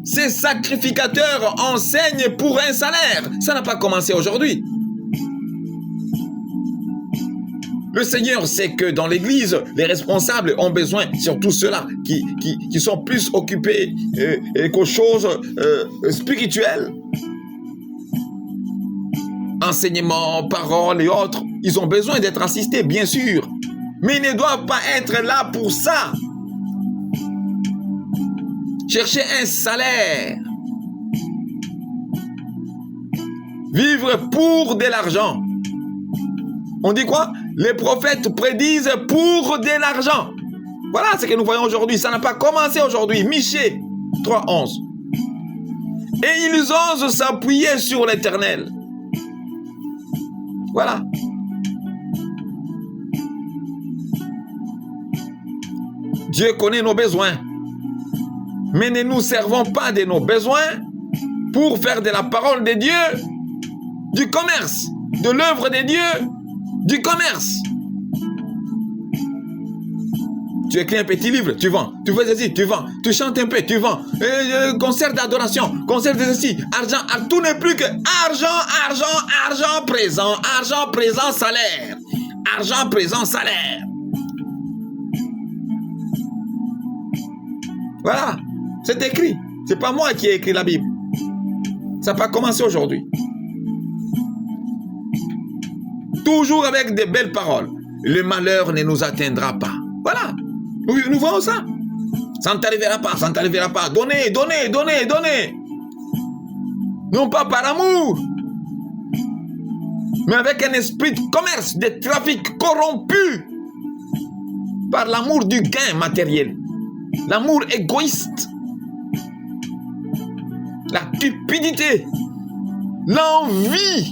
Ces sacrificateurs enseignent pour un salaire. Ça n'a pas commencé aujourd'hui. Le Seigneur sait que dans l'Église, les responsables ont besoin, surtout ceux-là qui sont plus occupés qu'aux choses spirituelles. Enseignements, paroles et autres, ils ont besoin d'être assistés, bien sûr. Mais ils ne doivent pas être là pour ça. Chercher un salaire. Vivre pour de l'argent. On dit quoi? Les prophètes prédisent pour de l'argent. Voilà ce que nous voyons aujourd'hui. Ça n'a pas commencé aujourd'hui. Michée 3:11. Et ils osent s'appuyer sur l'Éternel. Voilà. Dieu connaît nos besoins. Mais ne nous servons pas de nos besoins pour faire de la parole de Dieu du commerce, de l'œuvre de Dieu du commerce. Tu écris un petit livre, tu vends. Tu fais ceci, tu vends. Tu chantes un peu, tu vends. Concert d'adoration, concert de ceci. Argent, tout n'est plus que argent présent, salaire. Argent présent, salaire. Voilà, c'est écrit. C'est pas moi qui ai écrit la Bible. Ça n'a pas commencé aujourd'hui. Toujours avec des belles paroles. Le malheur ne nous atteindra pas. Voilà. Nous voyons ça. Ça ne t'arrivera pas, ça ne t'arrivera pas. Donnez. Non pas par amour, mais avec un esprit de commerce, de trafic corrompu par l'amour du gain matériel, l'amour égoïste, la cupidité, l'envie.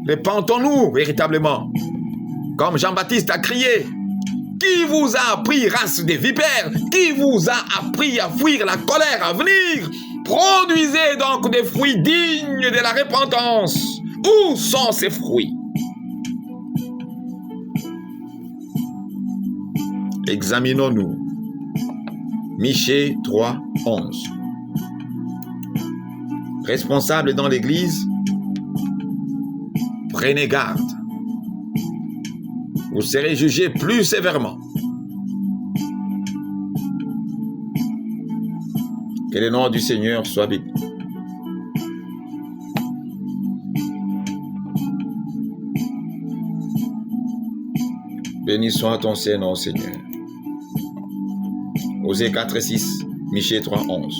Répentons-nous véritablement. Comme Jean-Baptiste a crié, qui vous a appris, race de vipères? Qui vous a appris à fuir la colère à venir? Produisez donc des fruits dignes de la repentance. Où sont ces fruits? Examinons-nous. Michée 3:11. Responsable dans l'Église, prenez garde. Vous serez jugés plus sévèrement. Que le nom du Seigneur soit béni. Béni soit ton Saint-Nom, Seigneur. Osée 4:6, Michée 3:11.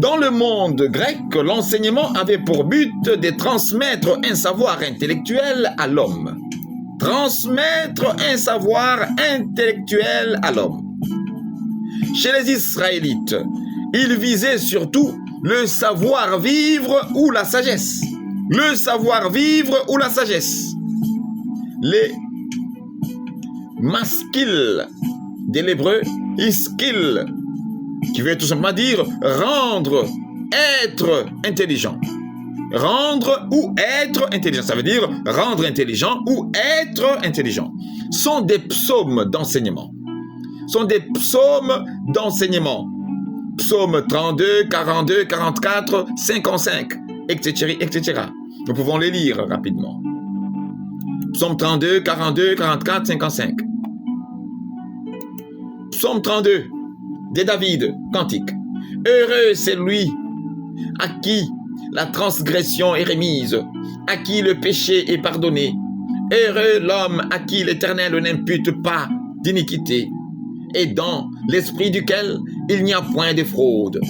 Dans le monde grec, l'enseignement avait pour but de transmettre un savoir intellectuel à l'homme. Transmettre un savoir intellectuel à l'homme. Chez les Israélites, ils visaient surtout le savoir-vivre ou la sagesse. Le savoir-vivre ou la sagesse. Les maskil de l'hébreu, iskil, qui veut tout simplement dire rendre, être intelligent. Rendre ou être intelligent, ça veut dire rendre intelligent ou être intelligent. Sont des psaumes d'enseignement. Sont des psaumes d'enseignement. Psaume 32, 42, 44, 55, etc., etc. Nous pouvons les lire rapidement. Psaume 32, 42, 44, 55. Psaume 32, de David, cantique. Heureux c'est lui à qui la transgression est remise, à qui le péché est pardonné. Heureux l'homme à qui l'Éternel n'impute pas d'iniquité, et dans l'esprit duquel il n'y a point de fraude.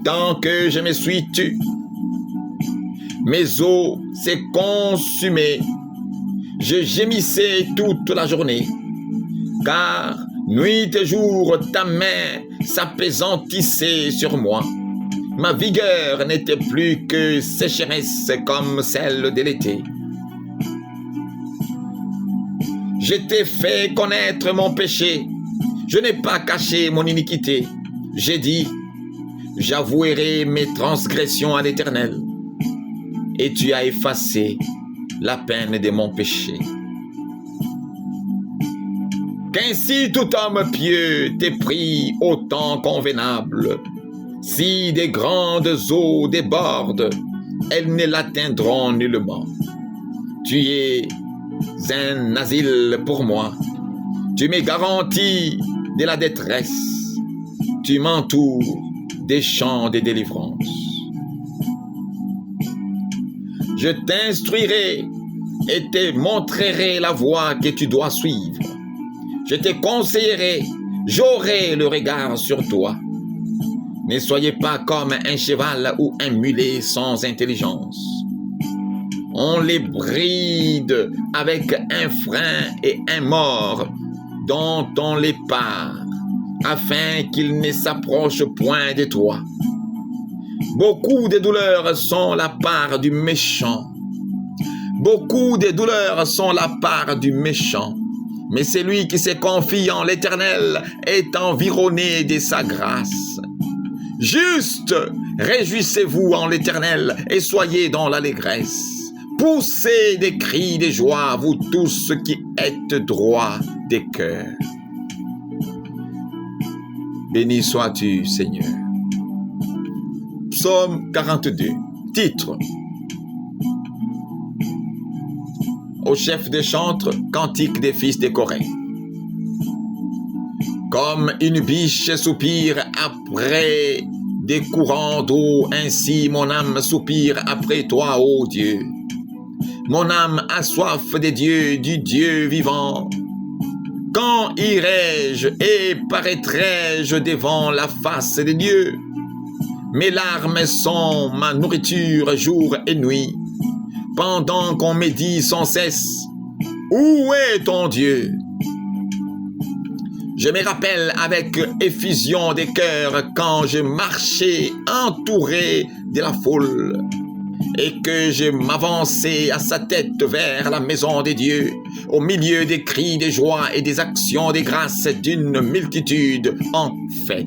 Tant que je me suis tu, mes os s'est consumé, je gémissais toute la journée, car nuit et jour ta main s'appesantissait sur moi. Ma vigueur n'était plus que sécheresse comme celle de l'été. Je t'ai fait connaître mon péché, je n'ai pas caché mon iniquité. J'ai dit, j'avouerai mes transgressions à l'Éternel, et tu as effacé la peine de mon péché. Qu'ainsi tout homme pieux t'ait pris au temps convenable. Si des grandes eaux débordent, elles ne l'atteindront nullement. Tu es un asile pour moi. Tu me garantis de la détresse. Tu m'entoures des champs de délivrance. Je t'instruirai et te montrerai la voie que tu dois suivre. Je te conseillerai, j'aurai le regard sur toi. Ne soyez pas comme un cheval ou un mulet sans intelligence. On les bride avec un frein et un mors dont on les part, afin qu'ils ne s'approchent point de toi. Beaucoup de douleurs sont la part du méchant. Beaucoup de douleurs sont la part du méchant. Mais celui qui se confie en l'Éternel est environné de sa grâce. Juste, réjouissez-vous en l'Éternel et soyez dans l'allégresse. Poussez des cris de joie, vous tous qui êtes droits de cœur. Béni sois-tu, Seigneur. Psaume 42, titre. Au chef des chantres, cantique des fils de Corée. Comme une biche soupire après des courants d'eau, ainsi mon âme soupire après toi, ô Dieu. Mon âme a soif des dieux, du Dieu vivant. Quand irai-je et paraîtrai-je devant la face de Dieu? Mes larmes sont ma nourriture jour et nuit, pendant qu'on me dit sans cesse, où est ton Dieu? Je me rappelle avec effusion des cœurs quand je marchais entouré de la foule et que je m'avançais à sa tête vers la maison des dieux, au milieu des cris de joie et des actions de grâce d'une multitude en fête.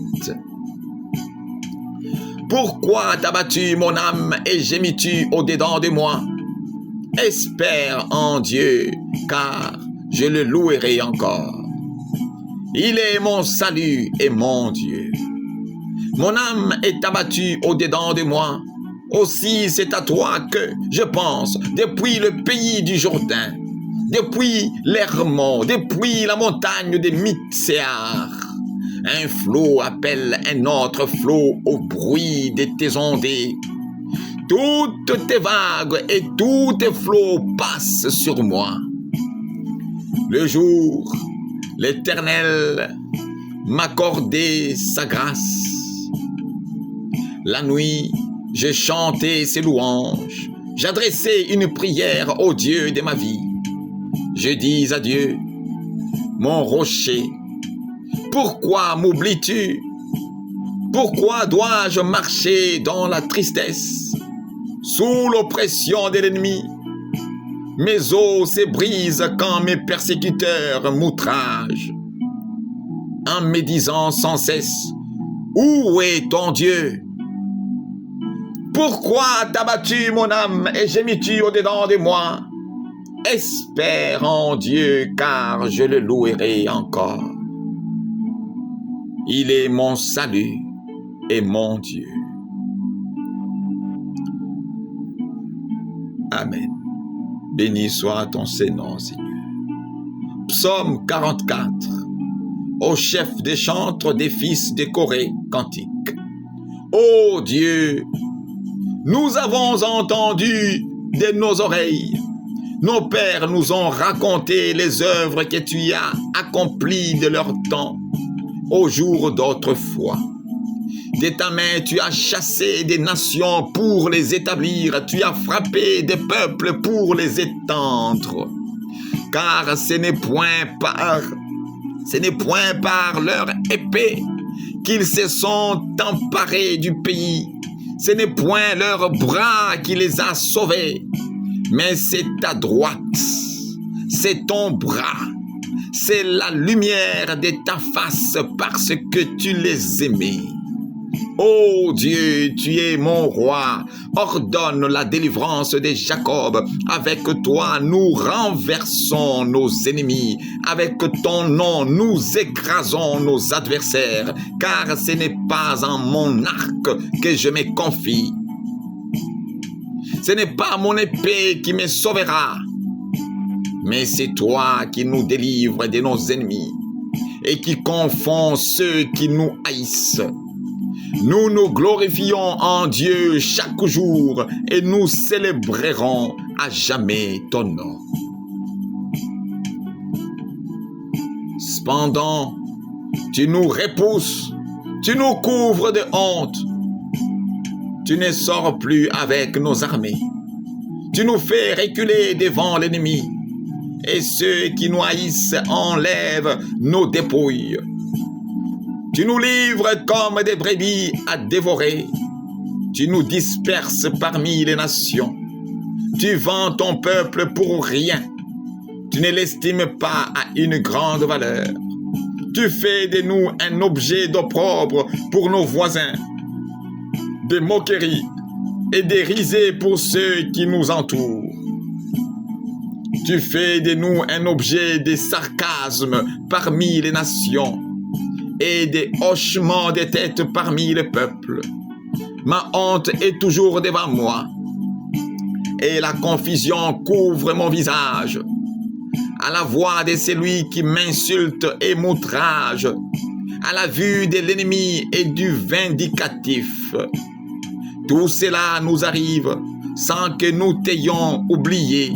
Pourquoi t'as battu mon âme et gémis-tu au-dedans de moi? Espère en Dieu, car je le louerai encore. Il est mon salut et mon Dieu. Mon âme est abattue au-dedans de moi. Aussi c'est à toi que je pense depuis le pays du Jourdain, depuis l'Hermon, depuis la montagne de Mitséar. Un flot appelle un autre flot au bruit de tes ondées. Toutes tes vagues et tous tes flots passent sur moi. Le jour, l'Éternel m'accordait sa grâce. La nuit, j'ai chanté ses louanges. J'adressai une prière au Dieu de ma vie. Je dis à Dieu, mon rocher, pourquoi m'oublies-tu? Pourquoi dois-je marcher dans la tristesse, sous l'oppression de l'ennemi? Mes os se brisent quand mes persécuteurs m'outragent, en me disant sans cesse, où est ton Dieu? Pourquoi t'as battu mon âme et gémis-tu au-dedans de moi? Espère en Dieu, car je le louerai encore. Il est mon salut et mon Dieu. Amen. Béni soit ton Saint-Nom, Seigneur. Psaume 44. Au chef des chantres des fils de Corée, cantique. Ô Dieu, nous avons entendu de nos oreilles. Nos pères nous ont raconté les œuvres que tu as accomplies de leur temps, au jour d'autrefois. De ta main, tu as chassé des nations pour les établir. Tu as frappé des peuples pour les étendre. Car ce n'est point par leur épée qu'ils se sont emparés du pays. Ce n'est point leur bras qui les a sauvés. Mais c'est ta droite, c'est ton bras, c'est la lumière de ta face parce que tu les aimais. Ô Dieu, tu es mon roi, ordonne la délivrance de Jacob. Avec toi, nous renversons nos ennemis. Avec ton nom, nous écrasons nos adversaires. Car ce n'est pas en mon arc que je me confie. Ce n'est pas mon épée qui me sauvera, mais c'est toi qui nous délivres de nos ennemis et qui confond ceux qui nous haïssent. Nous nous glorifions en Dieu chaque jour et nous célébrerons à jamais ton nom. Cependant, tu nous repousses, tu nous couvres de honte. Tu ne sors plus avec nos armées. Tu nous fais reculer devant l'ennemi. Et ceux qui nous haïssent enlèvent nos dépouilles. Tu nous livres comme des brebis à dévorer. Tu nous disperses parmi les nations. Tu vends ton peuple pour rien. Tu ne l'estimes pas à une grande valeur. Tu fais de nous un objet d'opprobre pour nos voisins, des moqueries et des risées pour ceux qui nous entourent. Tu fais de nous un objet de sarcasme parmi les nations et des hochements de tête parmi les peuples. Ma honte est toujours devant moi et la confusion couvre mon visage. À la voix de celui qui m'insulte et m'outrage, à la vue de l'ennemi et du vindicatif. Tout cela nous arrive sans que nous t'ayons oublié,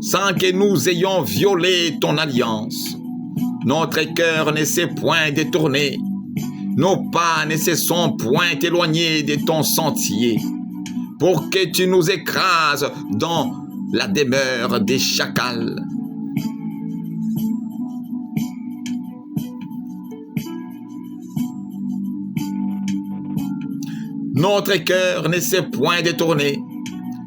sans que nous ayons violé ton alliance. Notre cœur ne s'est point détourné, nos pas ne se sont point éloignés de ton sentier, pour que tu nous écrases dans la demeure des chacals. Notre cœur ne s'est point détourné,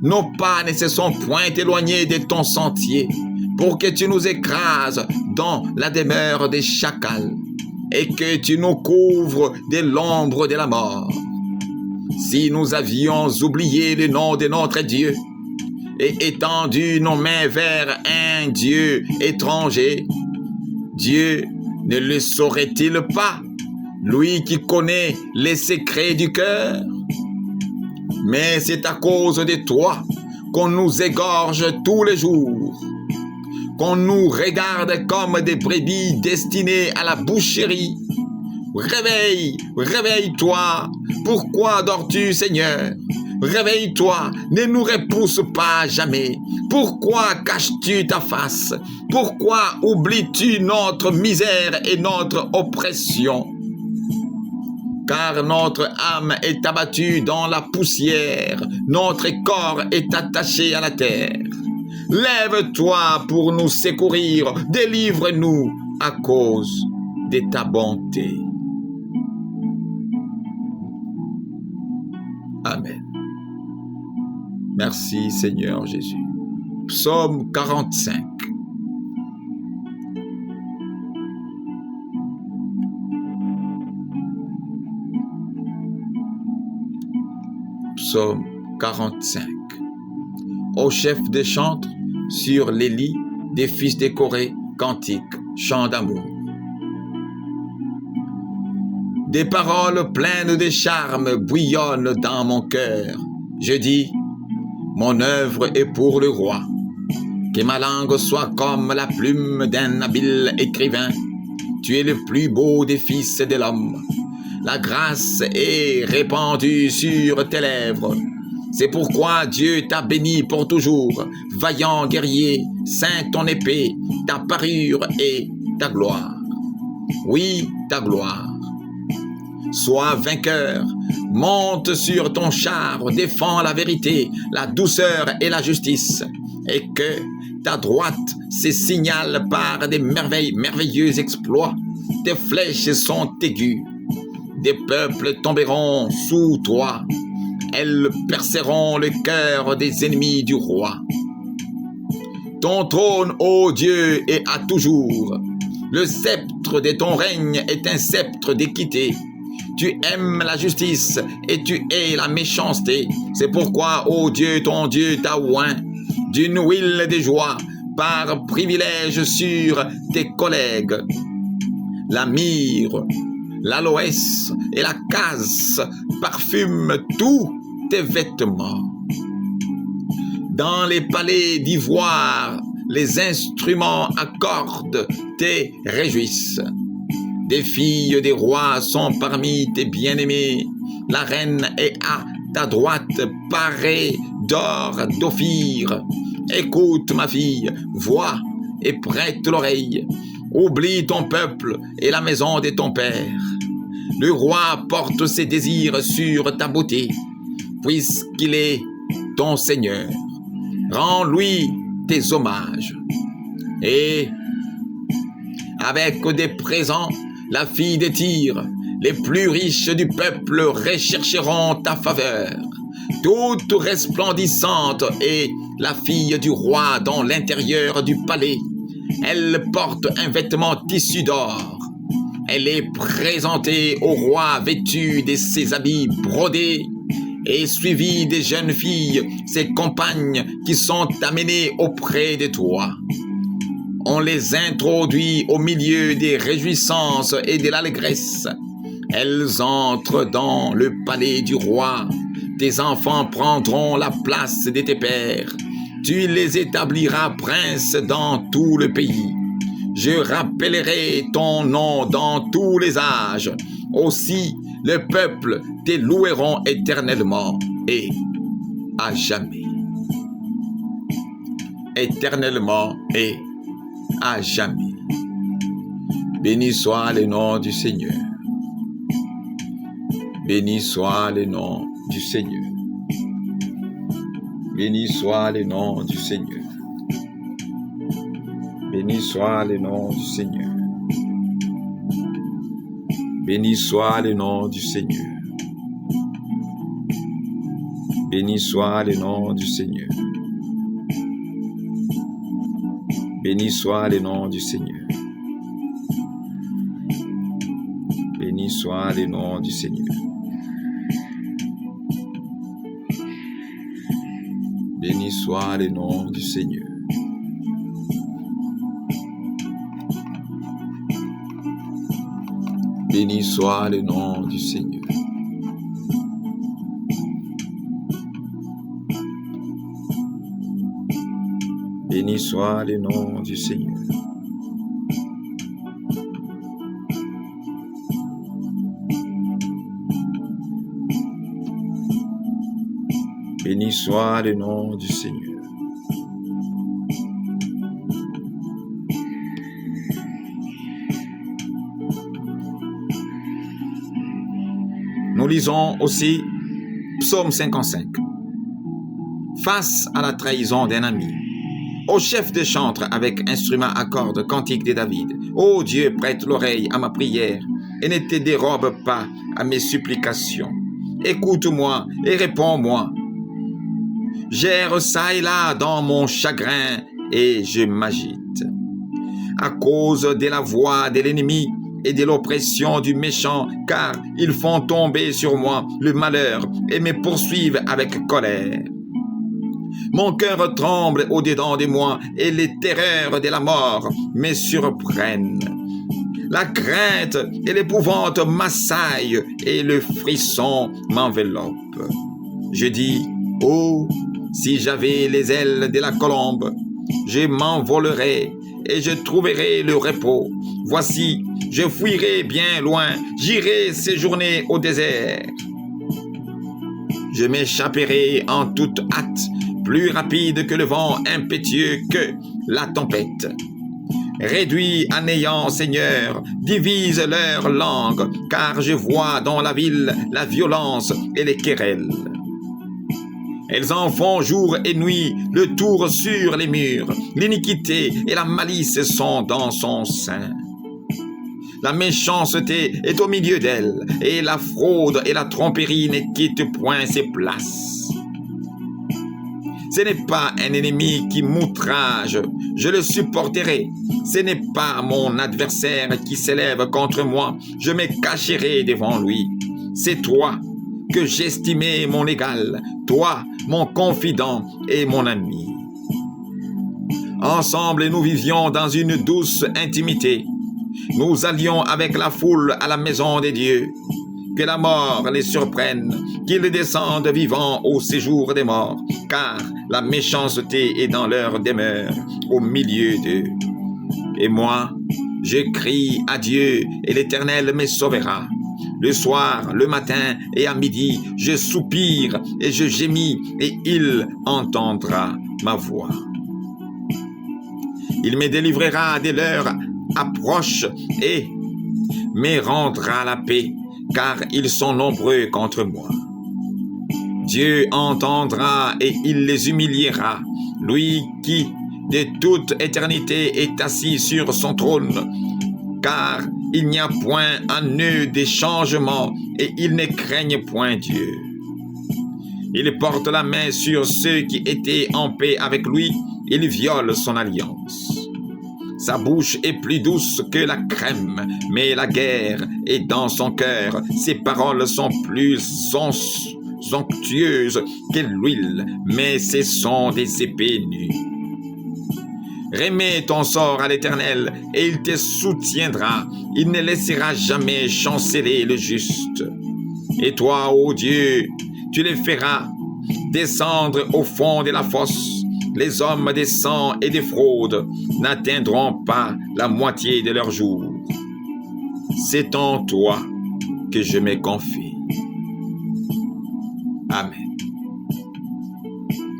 nos pas ne se sont point éloignés de ton sentier, pour que tu nous écrases dans la demeure des chacals, et que tu nous couvres de l'ombre de la mort. Si nous avions oublié le nom de notre Dieu, et étendu nos mains vers un Dieu étranger, Dieu ne le saurait-il pas, lui qui connaît les secrets du cœur? Mais c'est à cause de toi qu'on nous égorge tous les jours, qu'on nous regarde comme des brebis destinées à la boucherie. Réveille, réveille-toi. Pourquoi dors-tu, Seigneur? Réveille-toi, ne nous repousse pas jamais. Pourquoi caches-tu ta face? Pourquoi oublies-tu notre misère et notre oppression? car notre âme est abattue dans la poussière, notre corps est attaché à la terre. Lève-toi pour nous secourir, délivre-nous à cause de ta bonté. Amen. Merci Seigneur Jésus. Psaume 45. Psaume 45. Au chef des chantres, sur les lits des fils de Corée, cantiques, chants d'amour. Des paroles pleines de charme bouillonnent dans mon cœur. Je dis, mon œuvre est pour le roi. Que ma langue soit comme la plume d'un habile écrivain. Tu es le plus beau des fils de l'homme. La grâce est répandue sur tes lèvres. C'est pourquoi Dieu t'a béni pour toujours. Vaillant guerrier, ceint ton épée, ta parure et ta gloire. Oui, ta gloire. Sois vainqueur, monte sur ton char, défends la vérité, la douceur et la justice, et que ta droite se signale par des merveilleux exploits. Tes flèches sont aiguës, des peuples tomberont sous toi, elles perceront le cœur des ennemis du roi. Ton trône, ô Dieu, est à toujours. Le sceptre de ton règne est un sceptre d'équité. Tu aimes la justice et tu hais la méchanceté. C'est pourquoi, ô Dieu, ton Dieu t'a oint d'une huile de joie par privilège sur tes collègues. La myrrhe, l'aloès et la casse parfument tous tes vêtements. Dans les palais d'ivoire, les instruments à cordes te réjouissent. Des filles des rois sont parmi tes bien-aimés. La reine est à ta droite, parée d'or d'Ophir. Écoute, ma fille, vois et prête l'oreille. Oublie ton peuple et la maison de ton père. Le roi porte ses désirs sur ta beauté, puisqu'il est ton Seigneur. Rends-lui tes hommages. Et avec des présents, la fille des Tyr, les plus riches du peuple rechercheront ta faveur. Toute resplendissante est la fille du roi dans l'intérieur du palais. Elle porte un vêtement tissu d'or. Elle est présentée au roi vêtue de ses habits brodés et suivie des jeunes filles, ses compagnes qui sont amenées auprès de toi. On les introduit au milieu des réjouissances et de l'allégresse. Elles entrent dans le palais du roi. Tes enfants prendront la place de tes pères. Tu les établiras princes dans tout le pays. Je rappellerai ton nom dans tous les âges. Aussi, le peuple te loueront éternellement et à jamais. Éternellement et à jamais. Béni soit le nom du Seigneur. Béni soit le nom du Seigneur. Béni soit le nom du Seigneur. Béni soit le nom du Seigneur. Béni soit le nom du Seigneur. Béni soit le nom du Seigneur. Béni soit le nom du Seigneur. Béni soit le nom du Seigneur. Béni soit le nom du Seigneur. Béni soit le nom du Seigneur. Béni soit le nom du Seigneur. Béni soit le nom du Seigneur. Nous lisons aussi Psaume 55. Face à la trahison d'un ami, au chef de chantre avec instrument à cordes, cantique de David. Ô Dieu, prête l'oreille à ma prière et ne te dérobe pas à mes supplications. Écoute-moi et réponds-moi. J'erre çà et là dans mon chagrin et je m'agite. À cause de la voix de l'ennemi et de l'oppression du méchant, car ils font tomber sur moi le malheur et me poursuivent avec colère. Mon cœur tremble au-dedans de moi et les terreurs de la mort me surprennent. La crainte et l'épouvante m'assaillent et le frisson m'enveloppe. Je dis, oh, si j'avais les ailes de la colombe, je m'envolerais et je trouverais le repos. Voici, je fuirai bien loin, j'irai séjourner au désert. Je m'échapperai en toute hâte, plus rapide que le vent, impétueux que la tempête. Réduis à néant, Seigneur, divise leur langue, car je vois dans la ville la violence et les querelles. Elles en font jour et nuit, le tour sur les murs. L'iniquité et la malice sont dans son sein. La méchanceté est au milieu d'elle, et la fraude et la tromperie ne quittent point ses places. Ce n'est pas un ennemi qui m'outrage, je le supporterai. Ce n'est pas mon adversaire qui s'élève contre moi, je me cacherai devant lui. C'est toi que j'estimais mon égal, toi, mon confident et mon ami. Ensemble, nous vivions dans une douce intimité. Nous allions avec la foule à la maison des dieux. Que la mort les surprenne, qu'ils descendent vivants au séjour des morts, car la méchanceté est dans leur demeure, au milieu d'eux. Et moi, je crie à Dieu, et l'Éternel me sauvera. Le soir, le matin et à midi, je soupire et je gémis, et il entendra ma voix. Il me délivrera de leur approche et me rendra la paix, car ils sont nombreux contre moi. Dieu entendra et il les humiliera, lui qui, de toute éternité, est assis sur son trône, car il n'y a point en eux des changements et ils ne craignent point Dieu. Il porte la main sur ceux qui étaient en paix avec lui, il viole son alliance. Sa bouche est plus douce que la crème, mais la guerre est dans son cœur. Ses paroles sont plus onctueuses que l'huile, mais ce sont des épées nues. Remets ton sort à l'Éternel, et il te soutiendra. Il ne laissera jamais chanceler le juste. Et toi, ô Dieu, tu les feras descendre au fond de la fosse. Les hommes des sangs et des fraudes n'atteindront pas la moitié de leurs jours. C'est en toi que je me confie. Amen.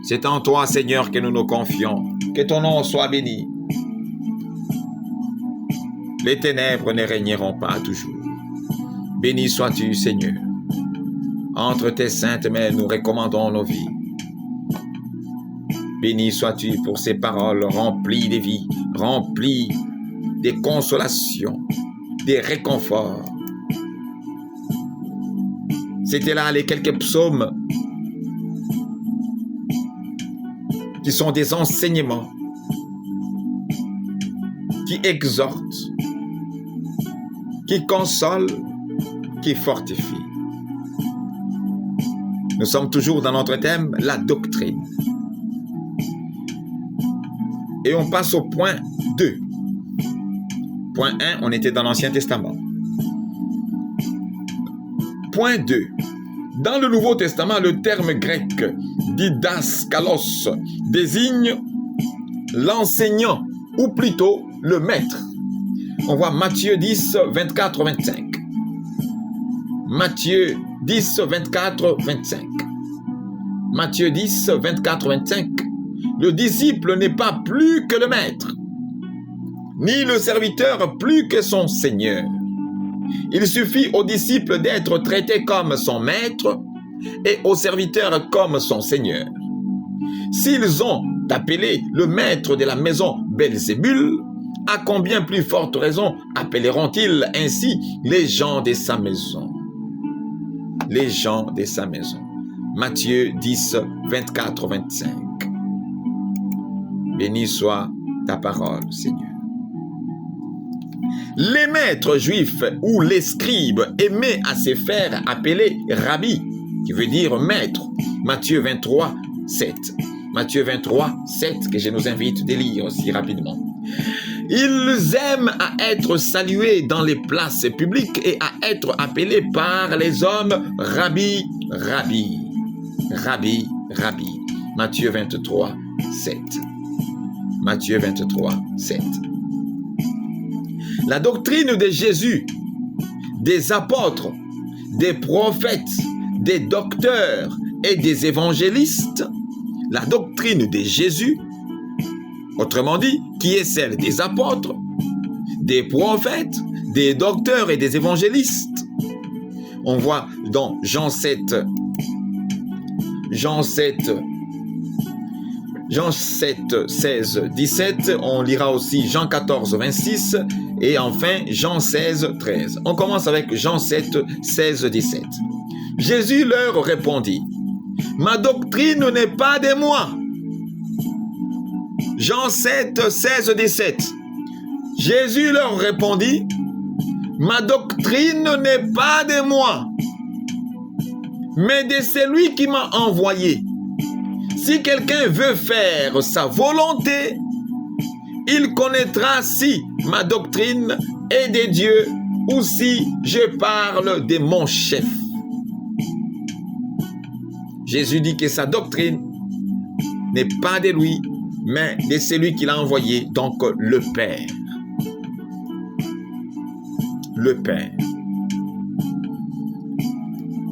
C'est en toi, Seigneur, que nous nous confions. Que ton nom soit béni. Les ténèbres ne régneront pas toujours. Béni sois-tu, Seigneur. Entre tes saintes mains, nous recommandons nos vies. Béni sois-tu pour ces paroles remplies de vie, remplies de consolations, de réconforts. C'était là les quelques psaumes qui sont des enseignements qui exhortent, qui consolent, qui fortifient. Nous sommes toujours dans notre thème, la doctrine. Et on passe au point 2. Point 1, on était dans l'Ancien Testament. Point 2. Dans le Nouveau Testament, le terme grec didaskalos désigne l'enseignant, ou plutôt le maître. On voit Matthieu 10, 24, 25. Matthieu 10, 24, 25. Matthieu 10, 24, 25. Le disciple n'est pas plus que le maître, ni le serviteur plus que son Seigneur. Il suffit au disciple d'être traité comme son maître et au serviteur comme son seigneur. S'ils ont appelé le maître de la maison Belzébul, à combien plus forte raison appelleront-ils ainsi les gens de sa maison? Les gens de sa maison. Matthieu 10, 24, 25. Béni soit ta parole, Seigneur. Les maîtres juifs ou les scribes aimaient à se faire appeler rabbi, qui veut dire maître. Matthieu 23, 7. Matthieu 23, 7, que je nous invite de lire aussi rapidement. Ils aiment à être salués dans les places publiques et à être appelés par les hommes rabbi, rabbi, rabbi, rabbi. Matthieu 23, 7. Matthieu 23, 7. La doctrine de Jésus, des apôtres, des prophètes, des docteurs et des évangélistes, la doctrine de Jésus, autrement dit, qui est celle des apôtres, des prophètes, des docteurs et des évangélistes. On voit dans Jean 7, 16, 17, on lira aussi Jean 14, 26 et enfin Jean 16, 13. On commence avec Jean 7, 16, 17. Jésus leur répondit, « Ma doctrine n'est pas de moi. » Jean 7, 16, 17. Jésus leur répondit, « Ma doctrine n'est pas de moi, mais de celui qui m'a envoyé. Si quelqu'un veut faire sa volonté, il connaîtra si ma doctrine est de Dieu ou si je parle de mon chef. » Jésus dit que sa doctrine n'est pas de lui, mais de celui qui l'a envoyé, donc le Père. Le Père.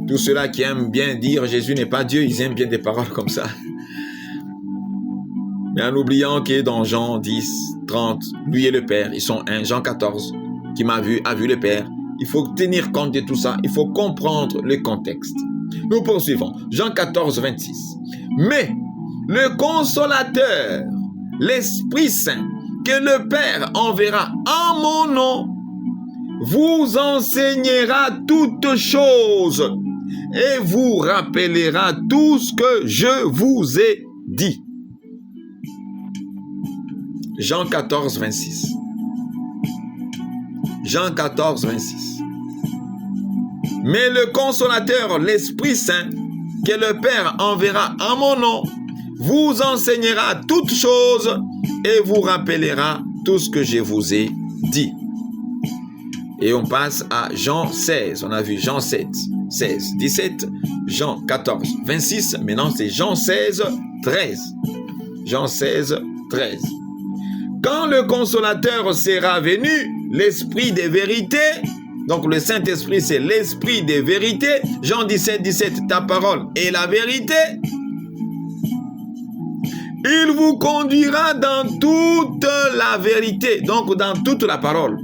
Tous ceux-là qui aiment bien dire Jésus n'est pas Dieu, ils aiment bien des paroles comme ça. Mais en oubliant que dans Jean 10, 30, lui et le Père, ils sont un. Jean 14, qui m'a vu, a vu le Père. Il faut tenir compte de tout ça. Il faut comprendre le contexte. Nous poursuivons. Jean 14, 26. Mais le consolateur, l'Esprit Saint, que le Père enverra en mon nom, vous enseignera toutes choses et vous rappellera tout ce que je vous ai dit. Jean 14, 26. Jean 14, 26. Mais le consolateur, l'Esprit Saint, que le Père enverra en mon nom, vous enseignera toutes choses et vous rappellera tout ce que je vous ai dit. Et on passe à Jean 16. On a vu Jean 7, 16, 17, Jean 14, 26. Maintenant, c'est Jean 16, 13. Jean 16, 13. Quand le consolateur sera venu, l'esprit des vérités, donc le Saint-Esprit, c'est l'esprit des vérités. Jean 17, 17, ta parole est la vérité. Il vous conduira dans toute la vérité, donc dans toute la parole.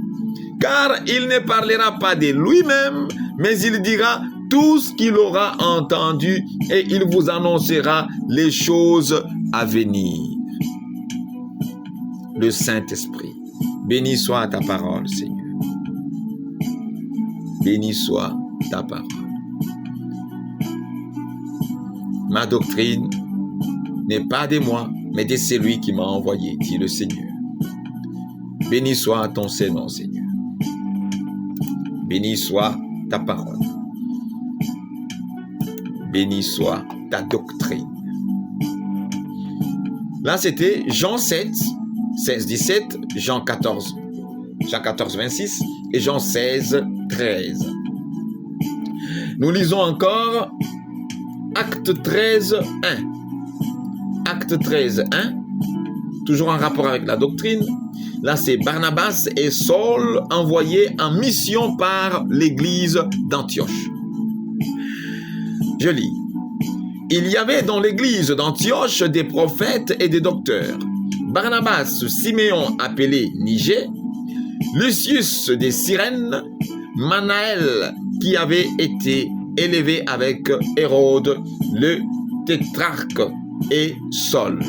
Car il ne parlera pas de lui-même, mais il dira tout ce qu'il aura entendu et il vous annoncera les choses à venir. Le Saint-Esprit. Béni soit ta parole, Seigneur. Béni soit ta parole. Ma doctrine n'est pas de moi, mais de celui qui m'a envoyé, dit le Seigneur. Béni soit ton Seigneur, Seigneur. Béni soit ta parole. Béni soit ta doctrine. Là, c'était Jean 7, 16, 17, Jean 14, 26 et Jean 16, 13. Nous lisons encore Acte 13, 1. Acte 13, 1. Toujours en rapport avec la doctrine. Là, c'est Barnabas et Saul envoyés en mission par l'église d'Antioche. Je lis. Il y avait dans l'église d'Antioche des prophètes et des docteurs. Barnabas, Siméon appelé Niger, Lucius de Cyrène, Manaël qui avait été élevé avec Hérode le tétrarque et Saul.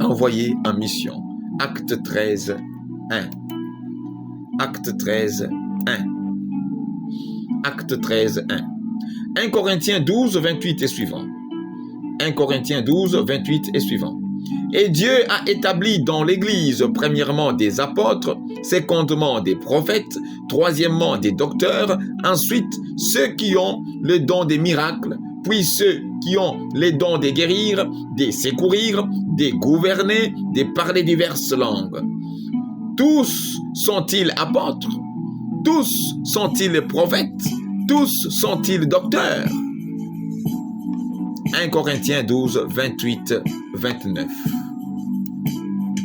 Envoyé en mission. Acte 13, 1. Acte 13, 1. Acte 13, 1. 1 Corinthiens 12, 28 et suivant. 1 Corinthiens 12, 28 et suivant. Et Dieu a établi dans l'Église, premièrement des apôtres, secondement des prophètes, troisièmement des docteurs, ensuite ceux qui ont le don des miracles, puis ceux qui ont les dons de guérir, de secourir, de gouverner, de parler diverses langues. Tous sont-ils apôtres? Tous sont-ils prophètes? Tous sont-ils docteurs? 1 Corinthiens 12, 28, 29,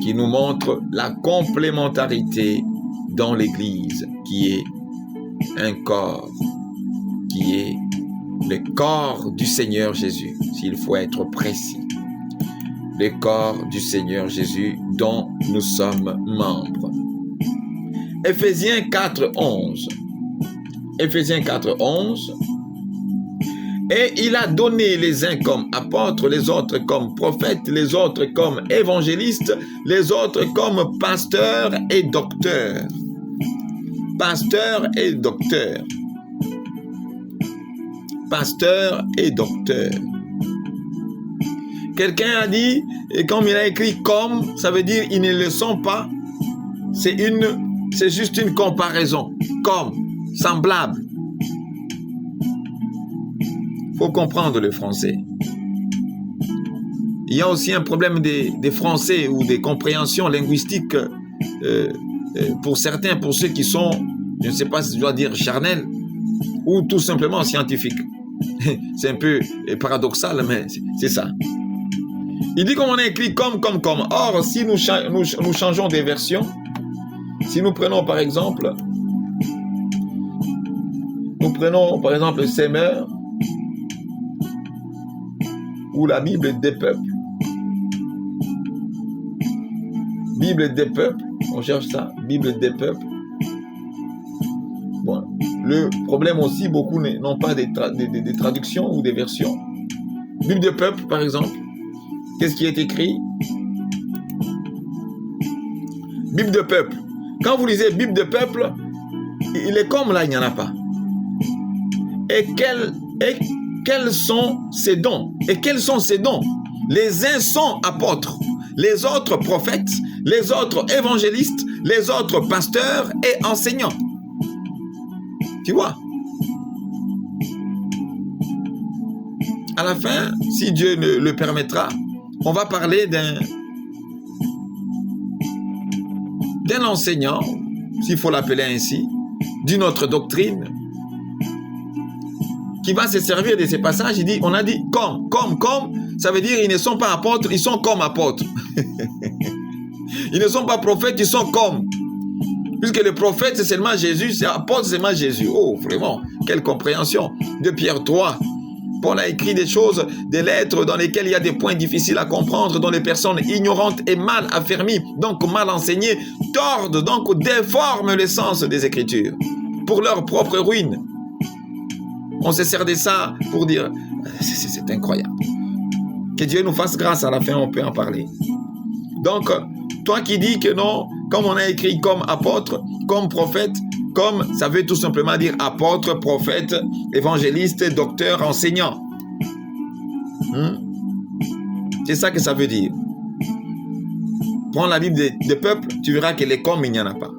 qui nous montre la complémentarité dans l'Église, qui est un corps, qui est le corps du Seigneur Jésus, s'il faut être précis. Le corps du Seigneur Jésus dont nous sommes membres. Éphésiens 4, 11. Éphésiens 4, 11. Et il a donné les uns comme apôtres, les autres comme prophètes, les autres comme évangélistes, les autres comme pasteurs et docteurs. Pasteurs et docteurs. Pasteurs et docteurs. Quelqu'un a dit, et comme il a écrit comme, ça veut dire ils ne le sont pas. C'est juste une comparaison. Comme, semblable. Il faut comprendre le français. Il y a aussi un problème des français ou des compréhensions linguistiques pour certains, pour ceux qui sont, je ne sais pas si je dois dire charnels, ou tout simplement scientifiques. C'est un peu paradoxal, mais c'est ça. Il dit qu'on a écrit comme. Or, si nous changeons des versions, si nous prenons par exemple, Semeur, ou la Bible des peuples. Bible des peuples, on cherche ça, Bible des peuples. Bon, le problème aussi, beaucoup n'ont pas des traductions ou des versions. Bible des peuples, par exemple, qu'est-ce qui est écrit? Bible de peuple. Quand vous lisez Bible de peuple, il est comme là, il n'y en a pas. Et quels sont ces dons? Et quels sont ces dons? Les uns sont apôtres, les autres prophètes, les autres évangélistes, les autres pasteurs et enseignants. Tu vois? À la fin, si Dieu le permettra, on va parler d'un enseignant, s'il faut l'appeler ainsi, d'une autre doctrine, qui va se servir de ces passages. On a dit comme, ça veut dire ils ne sont pas apôtres, ils sont comme apôtres. Ils ne sont pas prophètes, ils sont comme. Puisque le prophète, c'est seulement Jésus, c'est apôtre, c'est seulement Jésus. Oh, vraiment, quelle compréhension. De Pierre 3, Paul a écrit des choses, des lettres dans lesquelles il y a des points difficiles à comprendre, dont les personnes ignorantes et mal affermies, donc mal enseignées, tordent, donc déforment le sens des Écritures pour leur propre ruine. On se sert de ça pour dire, c'est incroyable. Que Dieu nous fasse grâce, à la fin on peut en parler. Donc, toi qui dis que non, comme on a écrit comme apôtre, comme prophète, comme ça veut tout simplement dire apôtre, prophète, évangéliste, docteur, enseignant. C'est ça que ça veut dire. Prends la Bible des peuples, tu verras que les comme, il n'y en a pas.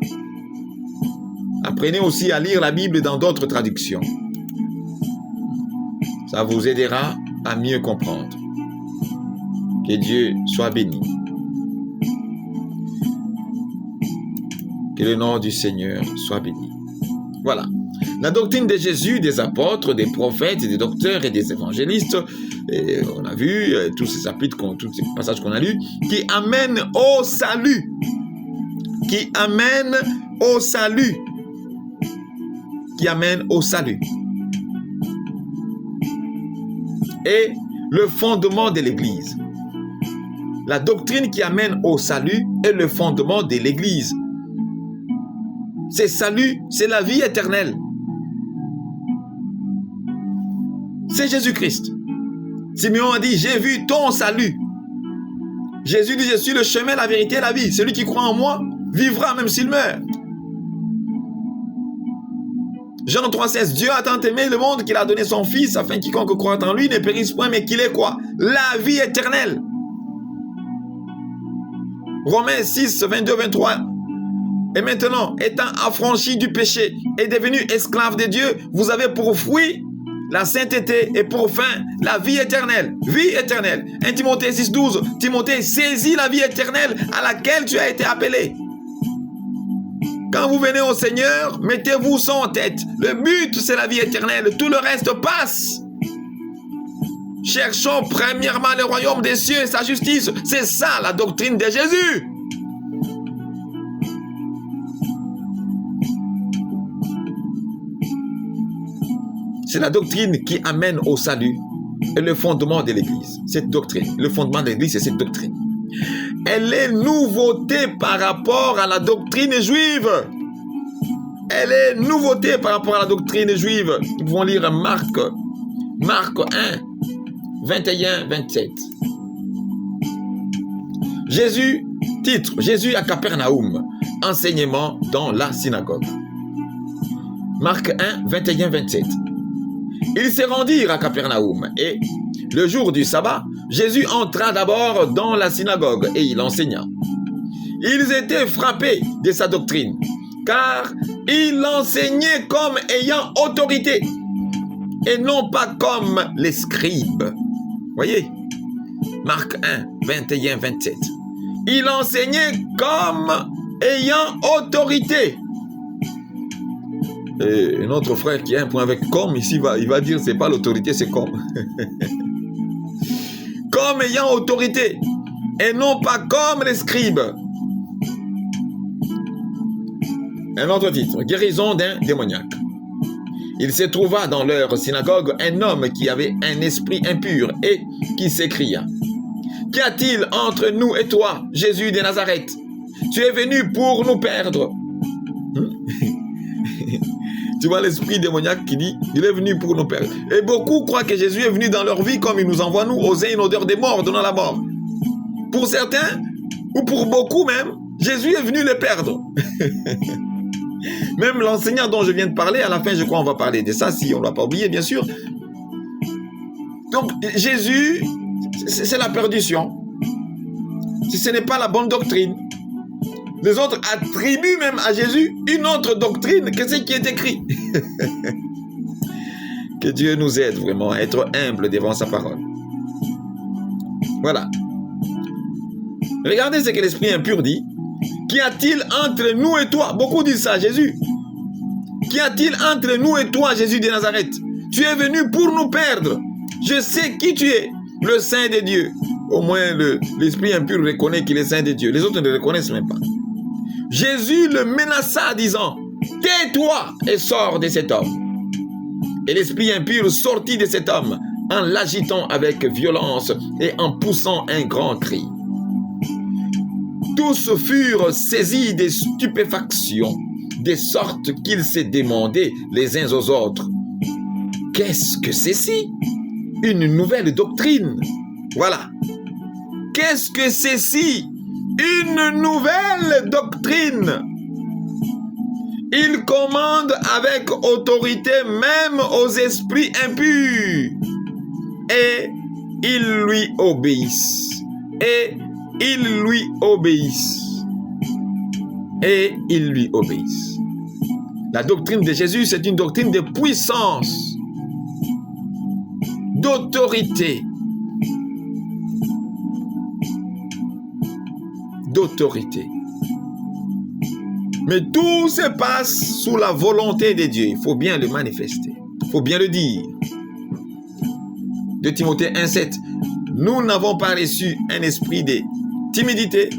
Apprenez aussi à lire la Bible dans d'autres traductions. Ça vous aidera à mieux comprendre. Que Dieu soit béni. Que le nom du Seigneur soit béni. Voilà. La doctrine de Jésus, des apôtres, des prophètes, des docteurs et des évangélistes, et on a vu tous ces chapitres, tous ces passages qu'on a lus, qui amènent au salut. Qui amènent au salut. Qui amènent au salut. Et le fondement de l'Église. La doctrine qui amène au salut est le fondement de l'Église. c'est salut, c'est la vie éternelle. C'est Jésus-Christ. Simeon a dit, j'ai vu ton salut. Jésus dit, je suis le chemin, la vérité et la vie. Celui qui croit en moi vivra même s'il meurt. Jean 3,16, Dieu a tant aimé le monde qu'il a donné son Fils, afin que quiconque croit en lui ne périsse point, mais qu'il ait quoi? La vie éternelle. Romains 6, 22, 23. Et maintenant, étant affranchis du péché et devenus esclaves de Dieu, vous avez pour fruit la sainteté et pour fin la vie éternelle. Vie éternelle. 1 Timothée 6, 12. Timothée, saisis la vie éternelle à laquelle tu as été appelé. Quand vous venez au Seigneur, mettez-vous ça en tête. Le but, c'est la vie éternelle. Tout le reste passe. Cherchons premièrement le royaume des cieux et sa justice. C'est ça la doctrine de Jésus. C'est la doctrine qui amène au salut et le fondement de l'Église. Cette doctrine, le fondement de l'Église, c'est cette doctrine. Elle est nouveauté par rapport à la doctrine juive. Elle est nouveauté par rapport à la doctrine juive. Nous pouvons lire Marc 1, 21, 27. Jésus, titre, Jésus à Capernaum, enseignement dans la synagogue. Marc 1, 21, 27. Ils se rendirent à Capernaum et, le jour du sabbat, Jésus entra d'abord dans la synagogue et il enseigna. Ils étaient frappés de sa doctrine, car il enseignait comme ayant autorité et non pas comme les scribes. Voyez, Marc 1, 21, 27. Il enseignait comme ayant autorité. Et notre frère qui a un point avec comme, ici, il va dire c'est pas l'autorité, c'est comme. Comme ayant autorité, et non pas comme les scribes. Un autre titre, guérison d'un démoniaque. Il se trouva dans leur synagogue un homme qui avait un esprit impur et qui s'écria, « Qu'y a-t-il entre nous et toi, Jésus de Nazareth? Tu es venu pour nous perdre. » Tu vois l'esprit démoniaque qui dit, il est venu pour nous perdre. Et beaucoup croient que Jésus est venu dans leur vie comme il nous envoie, nous, oser une odeur des morts, donnant la mort. Pour certains, ou pour beaucoup même, Jésus est venu les perdre. Même l'enseignant dont je viens de parler, à la fin, je crois, on va parler de ça, si on ne l'a pas oublié, bien sûr. Donc, Jésus, c'est la perdition. Si ce n'est pas la bonne doctrine. Les autres attribuent même à Jésus une autre doctrine que ce qui est écrit. Que Dieu nous aide vraiment à être humble devant sa parole. Voilà. Regardez ce que l'esprit impur dit. Qu'y a-t-il entre nous et toi? Beaucoup disent ça à Jésus. Qu'y a-t-il entre nous et toi, Jésus de Nazareth? Tu es venu pour nous perdre. Je sais qui tu es, le Saint de Dieu. Au moins, l'esprit impur reconnaît qu'il est Saint de Dieu. Les autres ne le reconnaissent même pas. Jésus le menaça, disant, « Tais-toi et sors de cet homme. » Et l'esprit impur sortit de cet homme en l'agitant avec violence et en poussant un grand cri. Tous furent saisis de stupéfaction, de sorte qu'ils se demandaient les uns aux autres, « Qu'est-ce que c'est-ci? Une nouvelle doctrine. » Voilà. Qu'est-ce que c'est-ci? Une nouvelle doctrine. Il commande avec autorité même aux esprits impurs. Et ils lui obéissent. Et ils lui obéissent. Et ils lui obéissent. La doctrine de Jésus, c'est une doctrine de puissance, d'autorité. D'autorité. Mais tout se passe sous la volonté de Dieu. Il faut bien le manifester. Il faut bien le dire. 2 Timothée 1,7. Nous n'avons pas reçu un esprit de timidité,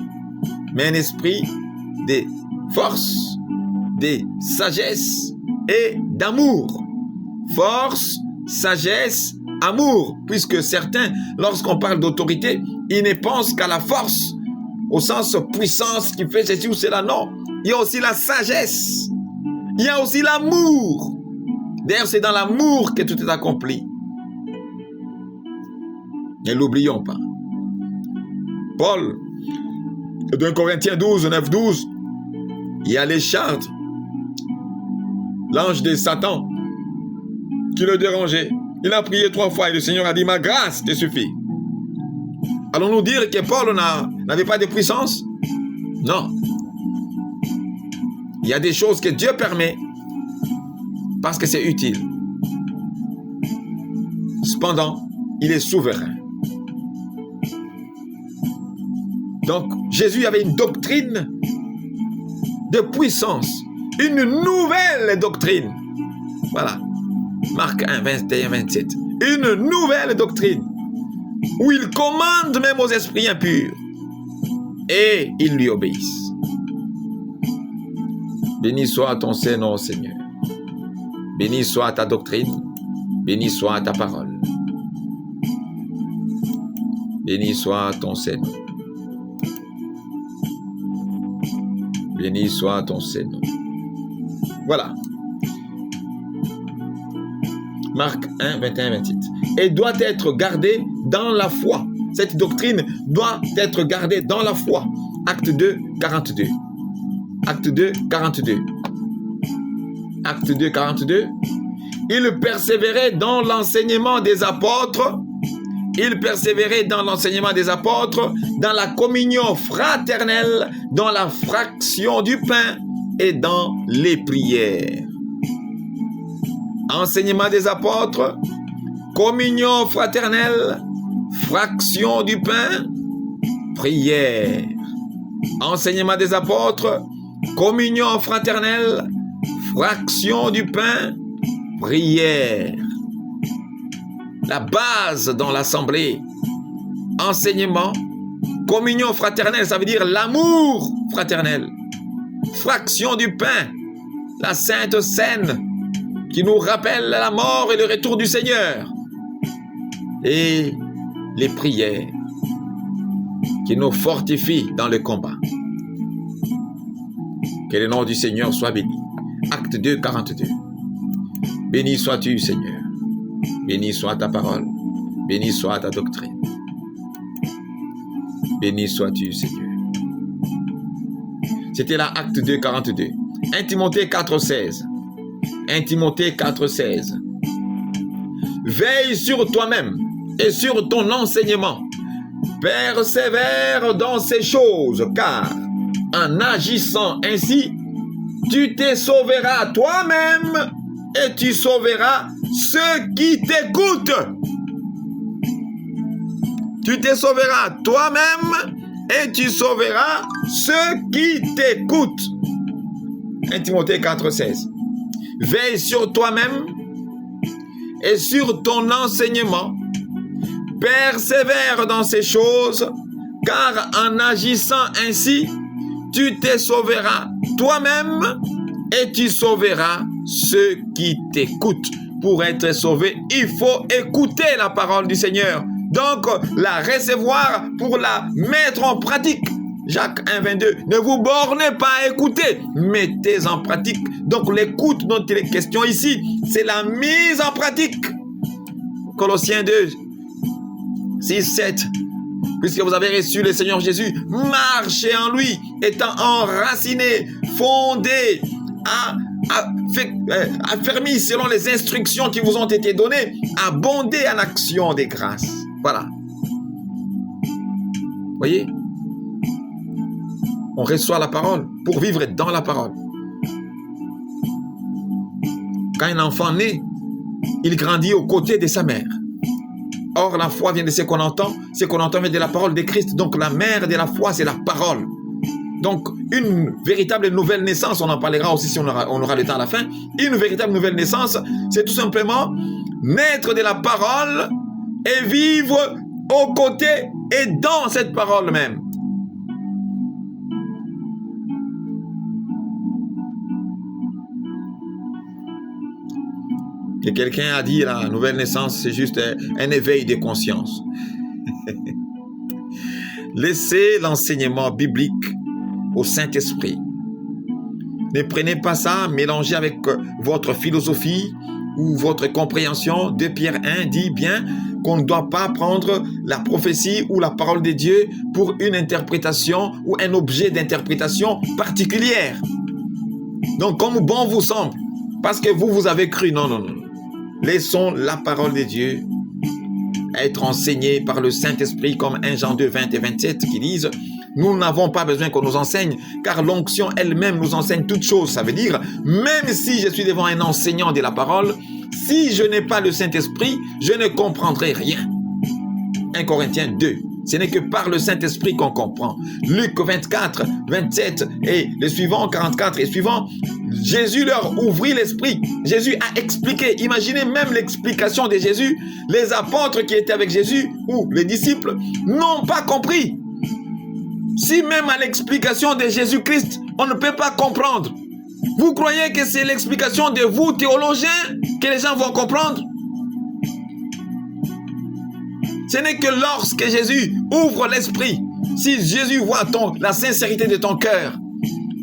mais un esprit de force, de sagesse et d'amour. Force, sagesse, amour. Puisque certains, lorsqu'on parle d'autorité, ils ne pensent qu'à la force, au sens puissance qui fait ceci ou cela. Non, il y a aussi la sagesse. Il y a aussi l'amour. D'ailleurs, c'est dans l'amour que tout est accompli. Ne l'oublions pas. Paul, 2 Corinthiens 12, 9, 12, il y a les chartes, l'ange de Satan qui le dérangeait. Il a prié 3 fois et le Seigneur a dit, ma grâce te suffit. Allons-nous dire que Paul n'avait pas de puissance? Non. Il y a des choses que Dieu permet parce que c'est utile. Cependant, il est souverain. Donc, Jésus avait une doctrine de puissance, une nouvelle doctrine. Voilà. Marc 1, 21, 27. Une nouvelle doctrine où il commande même aux esprits impurs et ils lui obéissent. Béni soit ton Saint-Nom, Seigneur. Béni soit ta doctrine. Béni soit ta parole. Béni soit ton Saint-Nom. Béni soit ton Saint-Nom. Voilà. Marc 1, 21, 28. Et doit être gardée dans la foi. Cette doctrine doit être gardée dans la foi. Acte 2, 42. Acte 2, 42. Acte 2, 42. Il persévérait dans l'enseignement des apôtres. Il persévérait dans l'enseignement des apôtres, dans la communion fraternelle, dans la fraction du pain et dans les prières. Enseignement des apôtres, communion fraternelle, fraction du pain, prière. Enseignement des apôtres, communion fraternelle, fraction du pain, prière. La base dans l'assemblée, enseignement, communion fraternelle, ça veut dire l'amour fraternel. Fraction du pain, la Sainte Seine, qui nous rappelle la mort et le retour du Seigneur. Et les prières, qui nous fortifient dans le combat. Que le nom du Seigneur soit béni. Acte 2, 42. Béni sois-tu, Seigneur. Béni soit ta parole. Béni soit ta doctrine. Béni sois-tu, Seigneur. C'était là, acte 2, 42. 1 Timothée 4, 16. 1 Timothée 4, 16. Veille sur toi-même et sur ton enseignement. Persévère dans ces choses, car en agissant ainsi, tu te sauveras toi-même et tu sauveras ceux qui t'écoutent. Tu te sauveras toi-même et tu sauveras ceux qui t'écoutent. 1 Timothée 4, 16. Veille sur toi-même et sur ton enseignement. Persévère dans ces choses, car en agissant ainsi, tu te sauveras toi-même et tu sauveras ceux qui t'écoutent. Pour être sauvé, il faut écouter la parole du Seigneur. Donc, la recevoir pour la mettre en pratique. Jacques 1, 22. Ne vous bornez pas à écouter, mettez en pratique. Donc, l'écoute dont il est question ici, c'est la mise en pratique. Colossiens 2, 6, 7. Puisque vous avez reçu le Seigneur Jésus, marchez en lui, étant enraciné, fondé, affermi selon les instructions qui vous ont été données, abondé en action des grâces. Voilà. Voyez? On reçoit la parole pour vivre dans la parole. Quand un enfant naît, il grandit aux côtés de sa mère. Or, la foi vient de ce qu'on entend vient de la parole de Christ. Donc, la mère de la foi, c'est la parole. Donc, une véritable nouvelle naissance, on en parlera aussi si on aura le temps à la fin. Une véritable nouvelle naissance, c'est tout simplement naître de la parole et vivre aux côtés et dans cette parole même. Et quelqu'un a dit la nouvelle naissance, c'est juste un éveil de conscience. Laissez l'enseignement biblique au Saint-Esprit. Ne prenez pas ça, mélangez avec votre philosophie ou votre compréhension. 2 Pierre 1 dit bien qu'on ne doit pas prendre la prophétie ou la parole de Dieu pour une interprétation ou un objet d'interprétation particulière. Donc, comme bon vous semble, parce que vous avez cru. Non, non, non. Laissons la parole de Dieu être enseignée par le Saint-Esprit, comme 1 Jean 2, 20 et 27 qui disent « Nous n'avons pas besoin qu'on nous enseigne, car l'onction elle-même nous enseigne toutes choses. » Ça veut dire, même si je suis devant un enseignant de la parole, si je n'ai pas le Saint-Esprit, je ne comprendrai rien. 1 Corinthiens 2. Ce n'est que par le Saint-Esprit qu'on comprend. Luc 24, 27 et les suivants, 44 et suivants, Jésus leur ouvrit l'esprit. Jésus a expliqué. Imaginez même l'explication de Jésus. Les apôtres qui étaient avec Jésus ou les disciples n'ont pas compris. Si même à l'explication de Jésus-Christ, on ne peut pas comprendre, vous croyez que c'est l'explication de vous, théologiens, que les gens vont comprendre? Ce n'est que lorsque Jésus ouvre l'esprit, si Jésus voit la sincérité de ton cœur,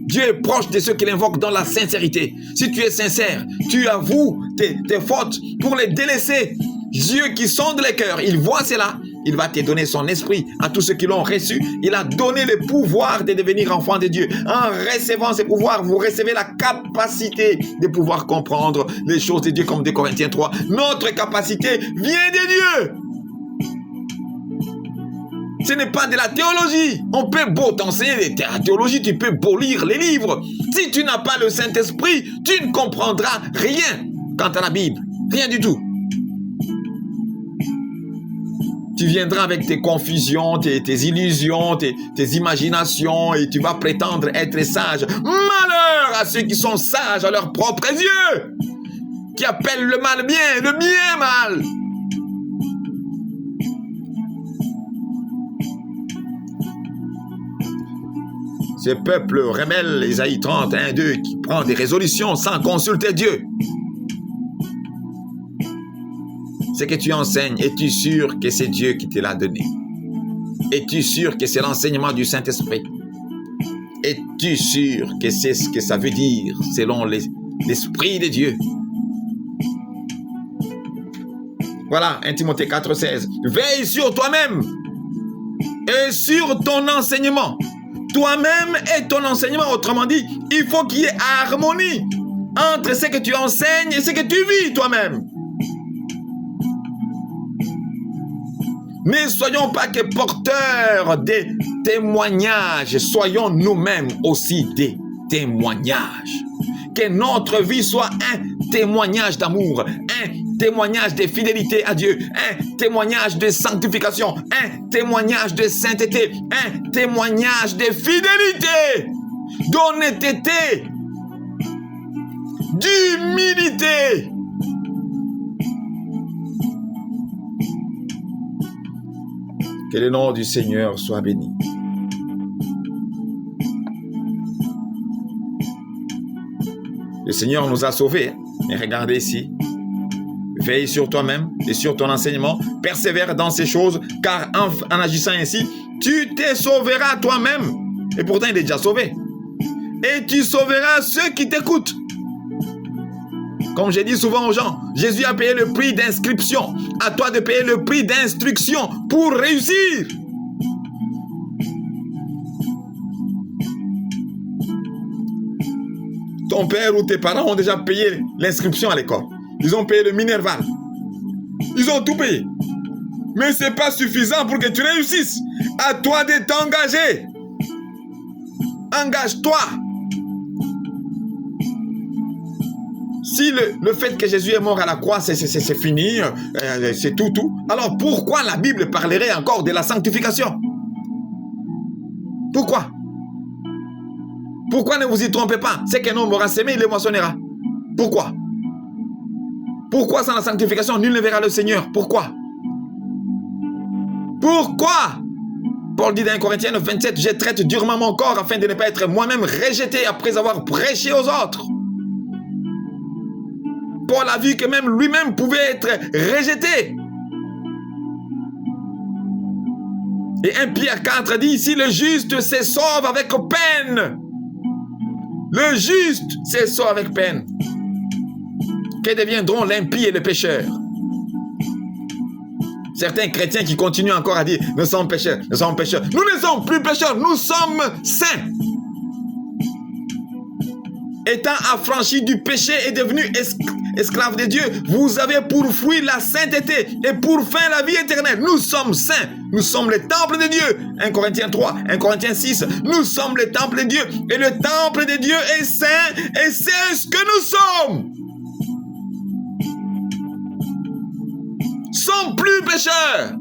Dieu est proche de ceux qui l'invoquent dans la sincérité. Si tu es sincère, tu avoues tes fautes pour les délaisser. Dieu qui sonde les cœurs, il voit cela. Il va te donner son esprit à tous ceux qui l'ont reçu. Il a donné le pouvoir de devenir enfant de Dieu. En recevant ce pouvoir, vous recevez la capacité de pouvoir comprendre les choses de Dieu comme 2 Corinthiens 3. Notre capacité vient de Dieu. Ce n'est pas de la théologie. On peut beau t'enseigner la théologie, tu peux beau lire les livres. Si tu n'as pas le Saint-Esprit, tu ne comprendras rien quant à la Bible. Rien du tout. Tu viendras avec tes confusions, tes illusions, tes imaginations et tu vas prétendre être sage. Malheur à ceux qui sont sages à leurs propres yeux, qui appellent le mal bien, le bien mal. Ce peuple rebelle, Ésaïe 30, 1, 2, qui prend des résolutions sans consulter Dieu. Ce que tu enseignes, es-tu sûr que c'est Dieu qui te l'a donné? Es-tu sûr que c'est l'enseignement du Saint-Esprit? Es-tu sûr que c'est ce que ça veut dire selon l'Esprit de Dieu? Voilà, 1 Timothée 4, 16. Veille sur toi-même et sur ton enseignement. Toi-même et ton enseignement, autrement dit, il faut qu'il y ait harmonie entre ce que tu enseignes et ce que tu vis toi-même. Ne soyons pas que porteurs des témoignages, soyons nous-mêmes aussi des témoignages. Que notre vie soit un témoignage d'amour, un témoignage de fidélité à Dieu, un témoignage de sanctification, un témoignage de sainteté, un témoignage de fidélité, d'honnêteté, d'humilité. Que le nom du Seigneur soit béni. Le Seigneur nous a sauvés. Mais regardez ici. Veille sur toi-même et sur ton enseignement. Persévère dans ces choses, car en agissant ainsi, tu te sauveras toi-même. Et pourtant, il est déjà sauvé. Et tu sauveras ceux qui t'écoutent. Comme j'ai dit souvent aux gens, Jésus a payé le prix d'inscription. À toi de payer le prix d'instruction pour réussir. Ton père ou tes parents ont déjà payé l'inscription à l'école. Ils ont payé le Minerval. Ils ont tout payé. Mais ce n'est pas suffisant pour que tu réussisses. À toi de t'engager. Engage-toi. Si le fait que Jésus est mort à la croix, c'est fini, c'est tout, alors pourquoi la Bible parlerait encore de la sanctification? Pourquoi? Pourquoi ne vous y trompez pas? C'est qu'un homme aura semé, il le moissonnera. Pourquoi? Pourquoi sans la sanctification, nul ne verra le Seigneur? Pourquoi? Pourquoi? Paul dit dans 1 Corinthiens 9, 27, je traite durement mon corps afin de ne pas être moi-même rejeté après avoir prêché aux autres. Paul a vu que même lui-même pouvait être rejeté. Et 1 Pierre 4 dit, si le juste se sauve avec peine, Le juste s'essoie avec peine. Que deviendront l'impie et le pécheur? Certains chrétiens qui continuent encore à dire, nous sommes pécheurs, nous sommes pécheurs. Nous ne sommes plus pécheurs, nous sommes saints. Étant affranchi du péché et devenu esclave de Dieu, vous avez pour fruit la sainteté et pour fin la vie éternelle. Nous sommes saints, nous sommes le temple de Dieu. 1 Corinthiens 3, 1 Corinthiens 6, nous sommes le temple de Dieu et le temple de Dieu est saint et c'est ce que nous sommes. Sommes plus pécheurs.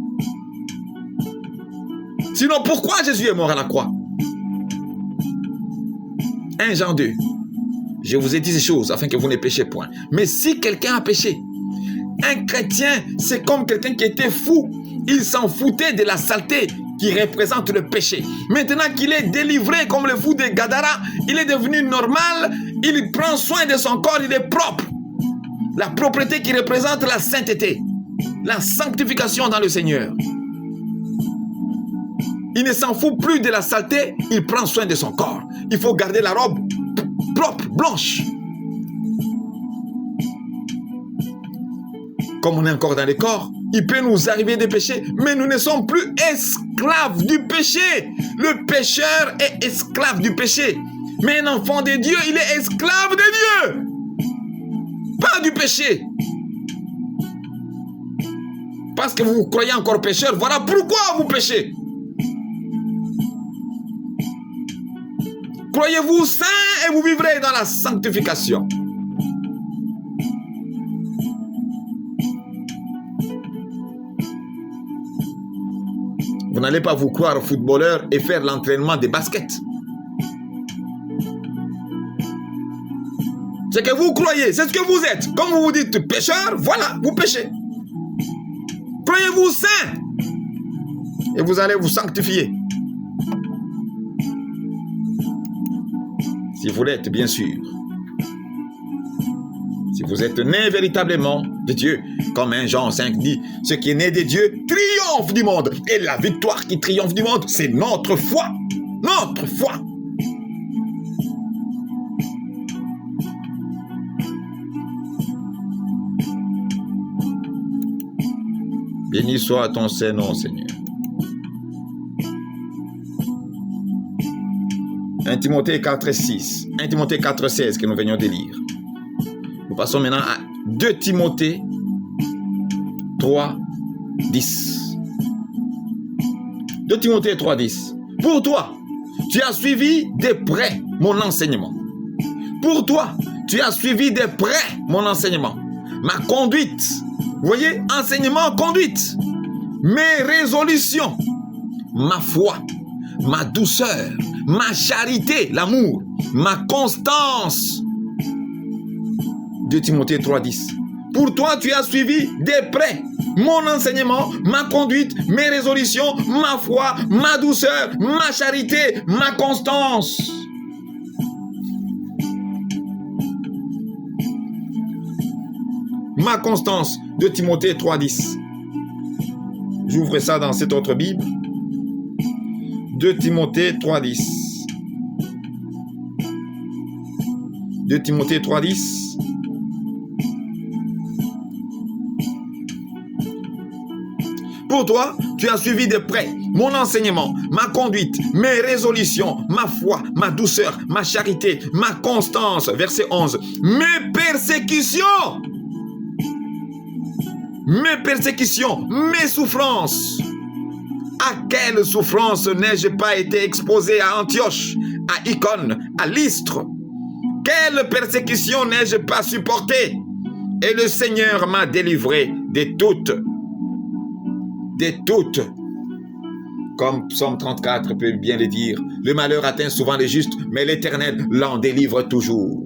Sinon, pourquoi Jésus est mort à la croix? 1 Jean 2. Je vous ai dit ces choses afin que vous ne péchiez point. Mais si quelqu'un a péché, un chrétien, c'est comme quelqu'un qui était fou. Il s'en foutait de la saleté qui représente le péché. Maintenant qu'il est délivré comme le fou de Gadara, il est devenu normal, il prend soin de son corps, il est propre. La propreté qui représente la sainteté, la sanctification dans le Seigneur. Il ne s'en fout plus de la saleté, il prend soin de son corps. Il faut garder la robe propre, blanche. Comme on est encore dans le corps, il peut nous arriver des péchés, mais nous ne sommes plus esclaves du péché. Le pécheur est esclave du péché. Mais un enfant de Dieu, il est esclave de Dieu. Pas du péché. Parce que vous vous croyez encore pécheur, voilà pourquoi vous péchez. Croyez-vous saint et vous vivrez dans la sanctification. Vous n'allez pas vous croire footballeur et faire l'entraînement de basket. C'est que vous croyez, c'est ce que vous êtes. Comme vous vous dites pécheur, voilà, vous péchez. Croyez-vous saint et vous allez vous sanctifier. Si vous l'êtes, bien sûr. Si vous êtes né véritablement de Dieu, comme 1 Jean 5 dit, ce qui est né de Dieu triomphe du monde. Et la victoire qui triomphe du monde, c'est notre foi. Notre foi. Béni soit ton Saint-Nom, Seigneur. 1 Timothée 4,6, 1 Timothée 4,16 que nous venions de lire. Nous passons maintenant à 2 Timothée 3,10. 2 Timothée 3,10. Pour toi, tu as suivi de près mon enseignement. Pour toi, tu as suivi de près mon enseignement. Ma conduite. Vous voyez, enseignement, conduite. Mes résolutions. Ma foi. Ma douceur. Ma charité, l'amour, ma constance. 2 Timothée 3,10. Pour toi, tu as suivi de près mon enseignement, ma conduite, mes résolutions, ma foi, ma douceur, ma charité, ma constance. Ma constance, 2 Timothée 3,10. J'ouvre ça dans cette autre Bible. 2 Timothée 3,10. 2 Timothée 3,10. Pour toi, tu as suivi de près mon enseignement, ma conduite, mes résolutions, ma foi, ma douceur, ma charité, ma constance. Verset 11. Mes persécutions, mes souffrances. À quelle souffrance n'ai-je pas été exposé à Antioche, à Icône, à Lystre? Quelle persécution n'ai-je pas supportée? Et le Seigneur m'a délivré de toutes. De toutes. Comme Psaume 34 peut bien le dire, le malheur atteint souvent les justes, mais l'Éternel l'en délivre toujours.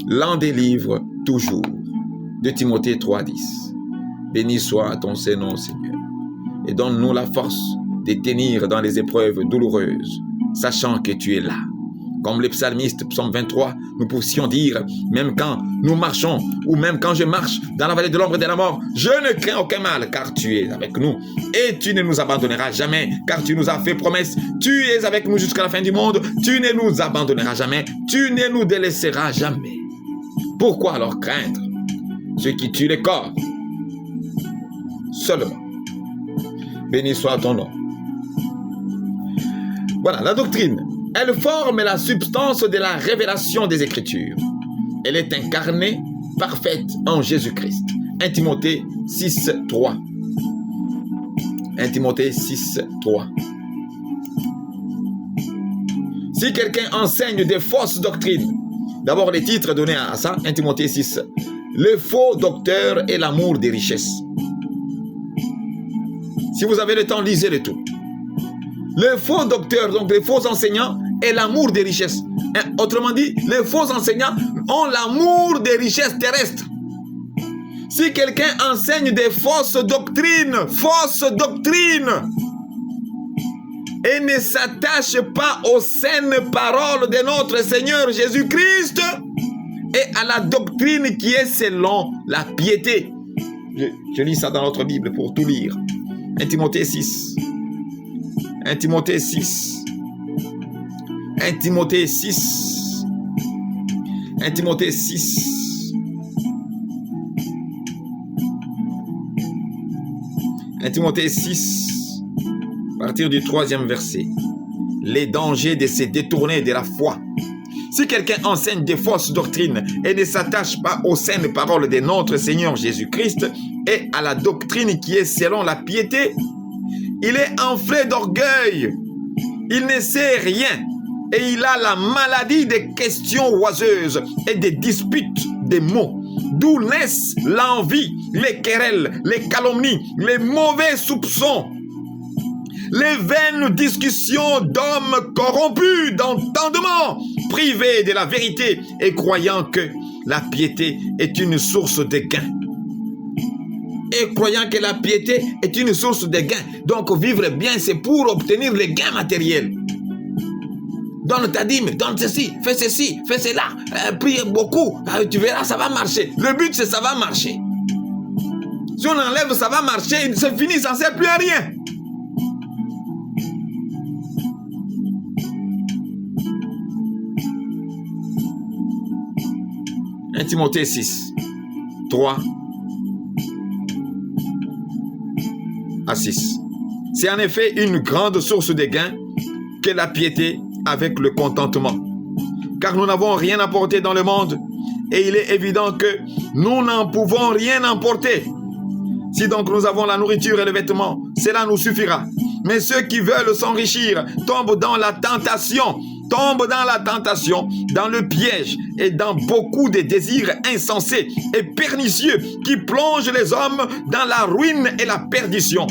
L'en délivre toujours. 2 Timothée 3,10. Béni soit ton Saint-Nom, Seigneur, et donne-nous la force de tenir dans les épreuves douloureuses, sachant que tu es là, Comme le psalmiste, psaume 23, nous puissions dire, même quand nous marchons, ou même quand je marche dans la vallée de l'ombre et de la mort, je ne crains aucun mal, car tu es avec nous. Et tu ne nous abandonneras jamais, car tu nous as fait promesse. Tu es avec nous jusqu'à la fin du monde. Tu ne nous abandonneras jamais. Tu ne nous délaisseras jamais. Pourquoi alors craindre ce qui tue le corps seulement? Béni soit ton nom. Voilà, la doctrine. Elle forme la substance de la révélation des Écritures. Elle est incarnée, parfaite en Jésus-Christ. 1 Timothée 6, 3. 1 Timothée 6, 3. Si quelqu'un enseigne des fausses doctrines, d'abord les titres donnés à ça, 1 Timothée 6. Le faux docteur et l'amour des richesses. Si vous avez le temps, lisez le tout. Le faux docteur, donc les faux enseignants, et l'amour des richesses. Autrement dit, les faux enseignants ont l'amour des richesses terrestres. Si quelqu'un enseigne des fausses doctrines, et ne s'attache pas aux saines paroles de notre Seigneur Jésus-Christ et à la doctrine qui est selon la piété. Je lis ça dans notre Bible pour tout lire. 1 Timothée 6. 1 Timothée 6. 1 Timothée 6. 1 Timothée 6. 1 Timothée 6, à partir du 3e verset. Les dangers de se détourner de la foi. Si quelqu'un enseigne des fausses doctrines et ne s'attache pas aux saines paroles de notre Seigneur Jésus-Christ et à la doctrine qui est selon la piété, il est enflé d'orgueil, il ne sait rien et il a la maladie des questions oiseuses et des disputes des mots, d'où naissent l'envie, les querelles, les calomnies, les mauvais soupçons, les vaines discussions d'hommes corrompus d'entendement, privés de la vérité et croyant que la piété est une source de gain. Et croyant que la piété est une source de gain. Donc vivre bien, c'est pour obtenir les gains matériels. Donne ta dîme, donne ceci, fais cela, prie beaucoup, tu verras, ça va marcher. Le but, c'est ça va marcher. Si on enlève, ça va marcher, c'est fini, ça ne sert plus à rien. Timothée 6, 3 à 6. C'est en effet une grande source de gain que la piété avec le contentement. Car nous n'avons rien apporté dans le monde et il est évident que nous n'en pouvons rien emporter. Si donc nous avons la nourriture et le vêtement, cela nous suffira. Mais ceux qui veulent s'enrichir tombent dans la tentation, dans le piège et dans beaucoup de désirs insensés et pernicieux qui plongent les hommes dans la ruine et la perdition.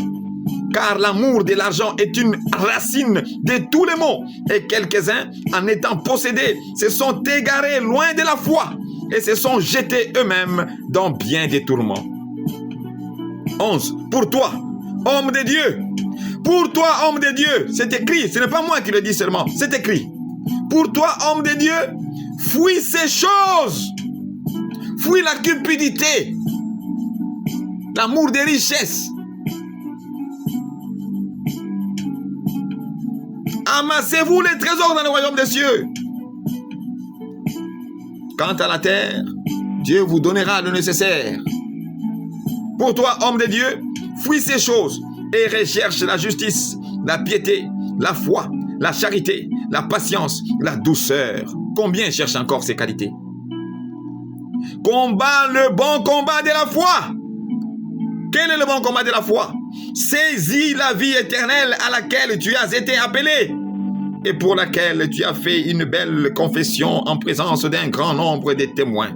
Car l'amour de l'argent est une racine de tous les maux et quelques-uns, en étant possédés, se sont égarés loin de la foi et se sont jetés eux-mêmes dans bien des tourments. 11. Pour toi, homme de Dieu, pour toi, homme de Dieu, c'est écrit, ce n'est pas moi qui le dis seulement, c'est écrit. Pour toi, homme de Dieu, fuis ces choses. Fuis la cupidité, l'amour des richesses. Amassez-vous les trésors dans le royaume des cieux. Quant à la terre, Dieu vous donnera le nécessaire. Pour toi, homme de Dieu, fuis ces choses et recherche la justice, la piété, la foi, la charité, la patience, la douceur. Combien cherchent encore ces qualités? Combat le bon combat de la foi. Quel est le bon combat de la foi? Saisis la vie éternelle à laquelle tu as été appelé et pour laquelle tu as fait une belle confession en présence d'un grand nombre de témoins.